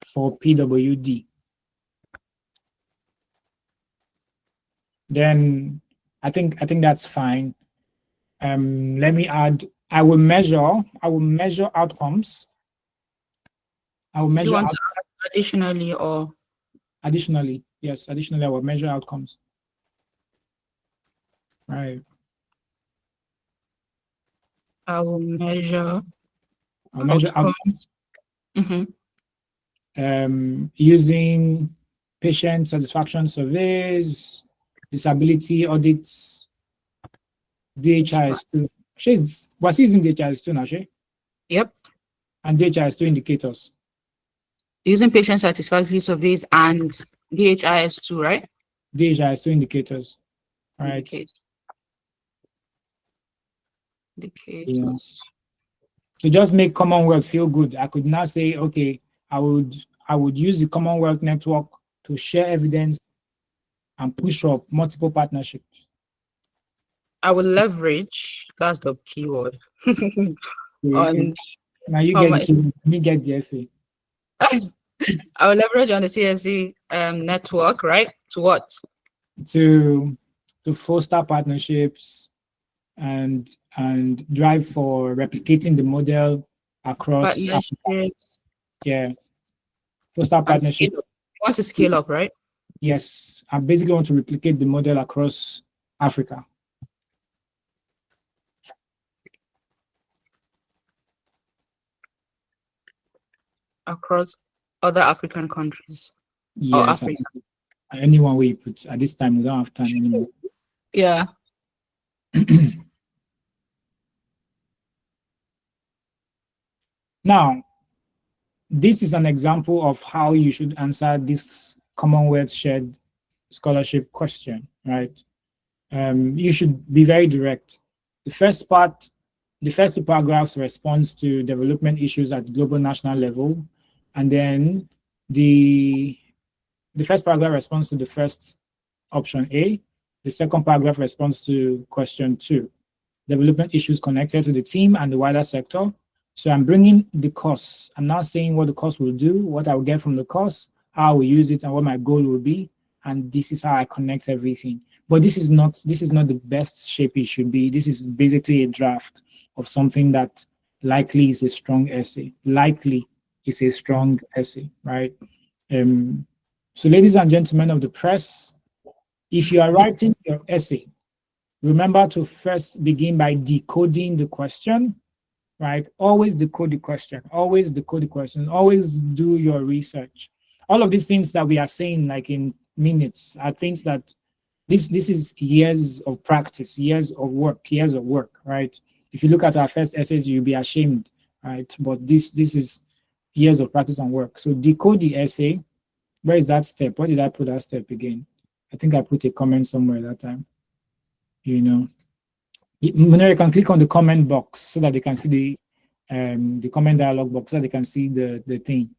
for PWD. Then I think that's fine. Let me add, I will measure outcomes I will Do you measure want out to add additionally or? additionally. Yes, additionally, I will measure outcomes. Right. I will measure I'll measure outcomes. outcomes using patient satisfaction surveys, disability audits, DHIS2. What's using DHIS2 now, Shay? Yep. And DHIS2 indicators. Using patient satisfaction surveys and DHIS2, right? DHIS2 indicators. Right. Indicators. To just make Commonwealth feel good, I could now say, okay, I would use the Commonwealth network to share evidence and push up multiple partnerships. I will leverage, that's the keyword. On now you get the keyword, me get the essay. I will leverage on the CSC network, right? To what? To foster partnerships and drive for replicating the model across Africa. Yeah. Foster partnerships. You want to scale up, right? Yes. I basically want to replicate the model across Africa. Across other African countries. Yes. Anyone we put at this time, we don't have time anymore. Yeah. Now, this is an example of how you should answer this Commonwealth shared scholarship question, right? You should be very direct. The first two paragraphs responds to development issues at global national level, and then the first paragraph responds to the first option A. The second paragraph responds to question 2, development issues connected to the team and the wider sector. So I'm bringing the course. I'm now saying what the course will do, what I will get from the course, how I will use it, and what my goal will be. And this is how I connect everything. But this is not the best shape it should be. This is basically a draft of something that likely is a strong essay. Likely is a strong essay, right? So ladies and gentlemen of the press, if you are writing your essay, remember to first begin by decoding the question, right? Always decode the question, always decode the question, always do your research. All of these things that we are saying like in minutes are things that this is years of practice, years of work, right? If you look at our first essays, you'll be ashamed, right? But this is years of practice and work. So decode the essay. Where is that step? Where did I put that step again? I think I put a comment somewhere that time. You know, you can click on the comment box so that they can see the comment dialog box so that they can see the thing.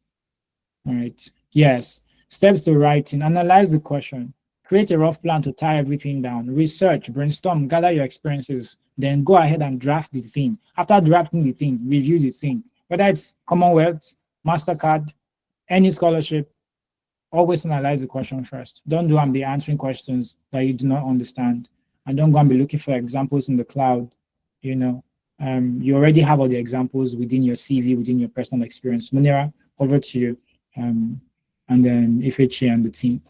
All right. Yes. Steps to writing. Analyze the question. Create a rough plan to tie everything down. Research, brainstorm, gather your experiences. Then go ahead and draft the thing. After drafting the thing, review the thing. Whether it's Commonwealth, MasterCard, any scholarship, always analyze the question first. Don't go and be answering questions that you do not understand. And don't go and be looking for examples in the cloud. You know, you already have all the examples within your CV, within your personal experience. Munira, over to you. And then Ifechi and the team.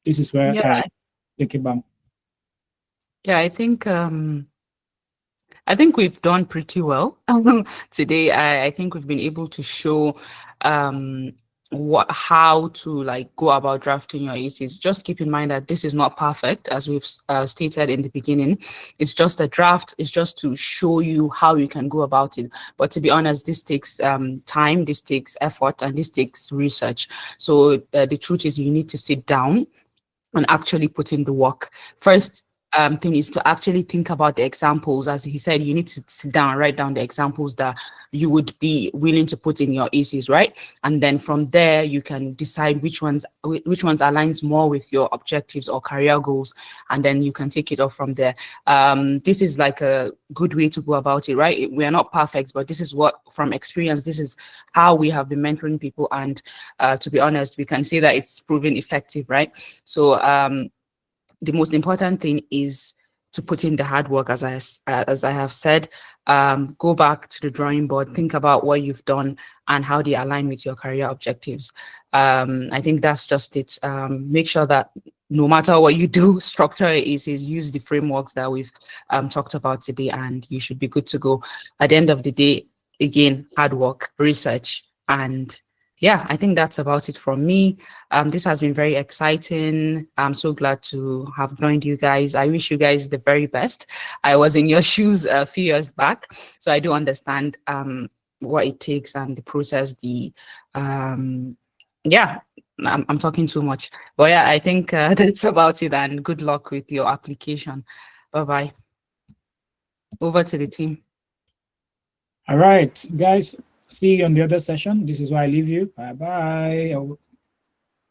This is where I think about. Yeah, I think we've done pretty well today. I think we've been able to show how to like go about drafting your essays. Just keep in mind that this is not perfect, as we've stated in the beginning. It's just a draft. It's just to show you how you can go about it. But to be honest, this takes time, this takes effort, and this takes research. So the truth is, you need to sit down and actually put in the work. First thing is to actually think about the examples. As he said, you need to sit down and write down the examples that you would be willing to put in your essays, right? And then from there, you can decide which ones aligns more with your objectives or career goals, and then you can take it off from there. This is like a good way to go about it, right? We are not perfect, but this is what, from experience, this is how we have been mentoring people, and to be honest, we can say that it's proven effective, right? So the most important thing is to actually think about the examples. As he said, you need to sit down and write down the examples that you would be willing to put in your essays, right? And then from there, you can decide which ones aligns more with your objectives or career goals, and then you can take it off from there. This is like a good way to go about it, right? We are not perfect, but this is what, from experience, this is how we have been mentoring people, and to be honest, we can say that it's proven effective, right? So to put in the hard work, as I have said. Go back to the drawing board, think about what you've done and how they align with your career objectives. I think that's just it. Make sure that no matter what you do, structure is use the frameworks that we've talked about today, and you should be good to go. At the end of the day, again, hard work, research, and yeah, I think that's about it from me. This has been very exciting. I'm so glad to have joined you guys. I wish you guys the very best. I was in your shoes a few years back, so I do understand what it takes and the process, yeah, I'm talking too much. But yeah, I think that's about it, and good luck with your application. Bye-bye. Over to the team. All right, guys, see you on the other session. This is where I leave you. Bye-bye.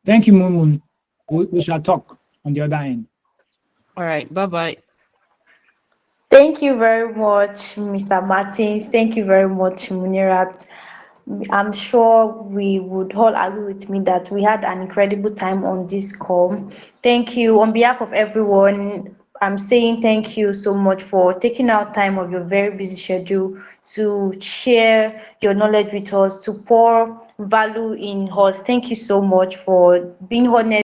Thank you, Moon. We shall talk on the other end. All right, bye-bye. Thank you very much, Mr. Martins. Thank you very much, Munirat. I'm sure we would all agree with me that we had an incredible time on this call. Thank you. On behalf of everyone, I'm saying thank you so much for taking out time of your very busy schedule to share your knowledge with us, to pour value in us. Thank you so much for being honest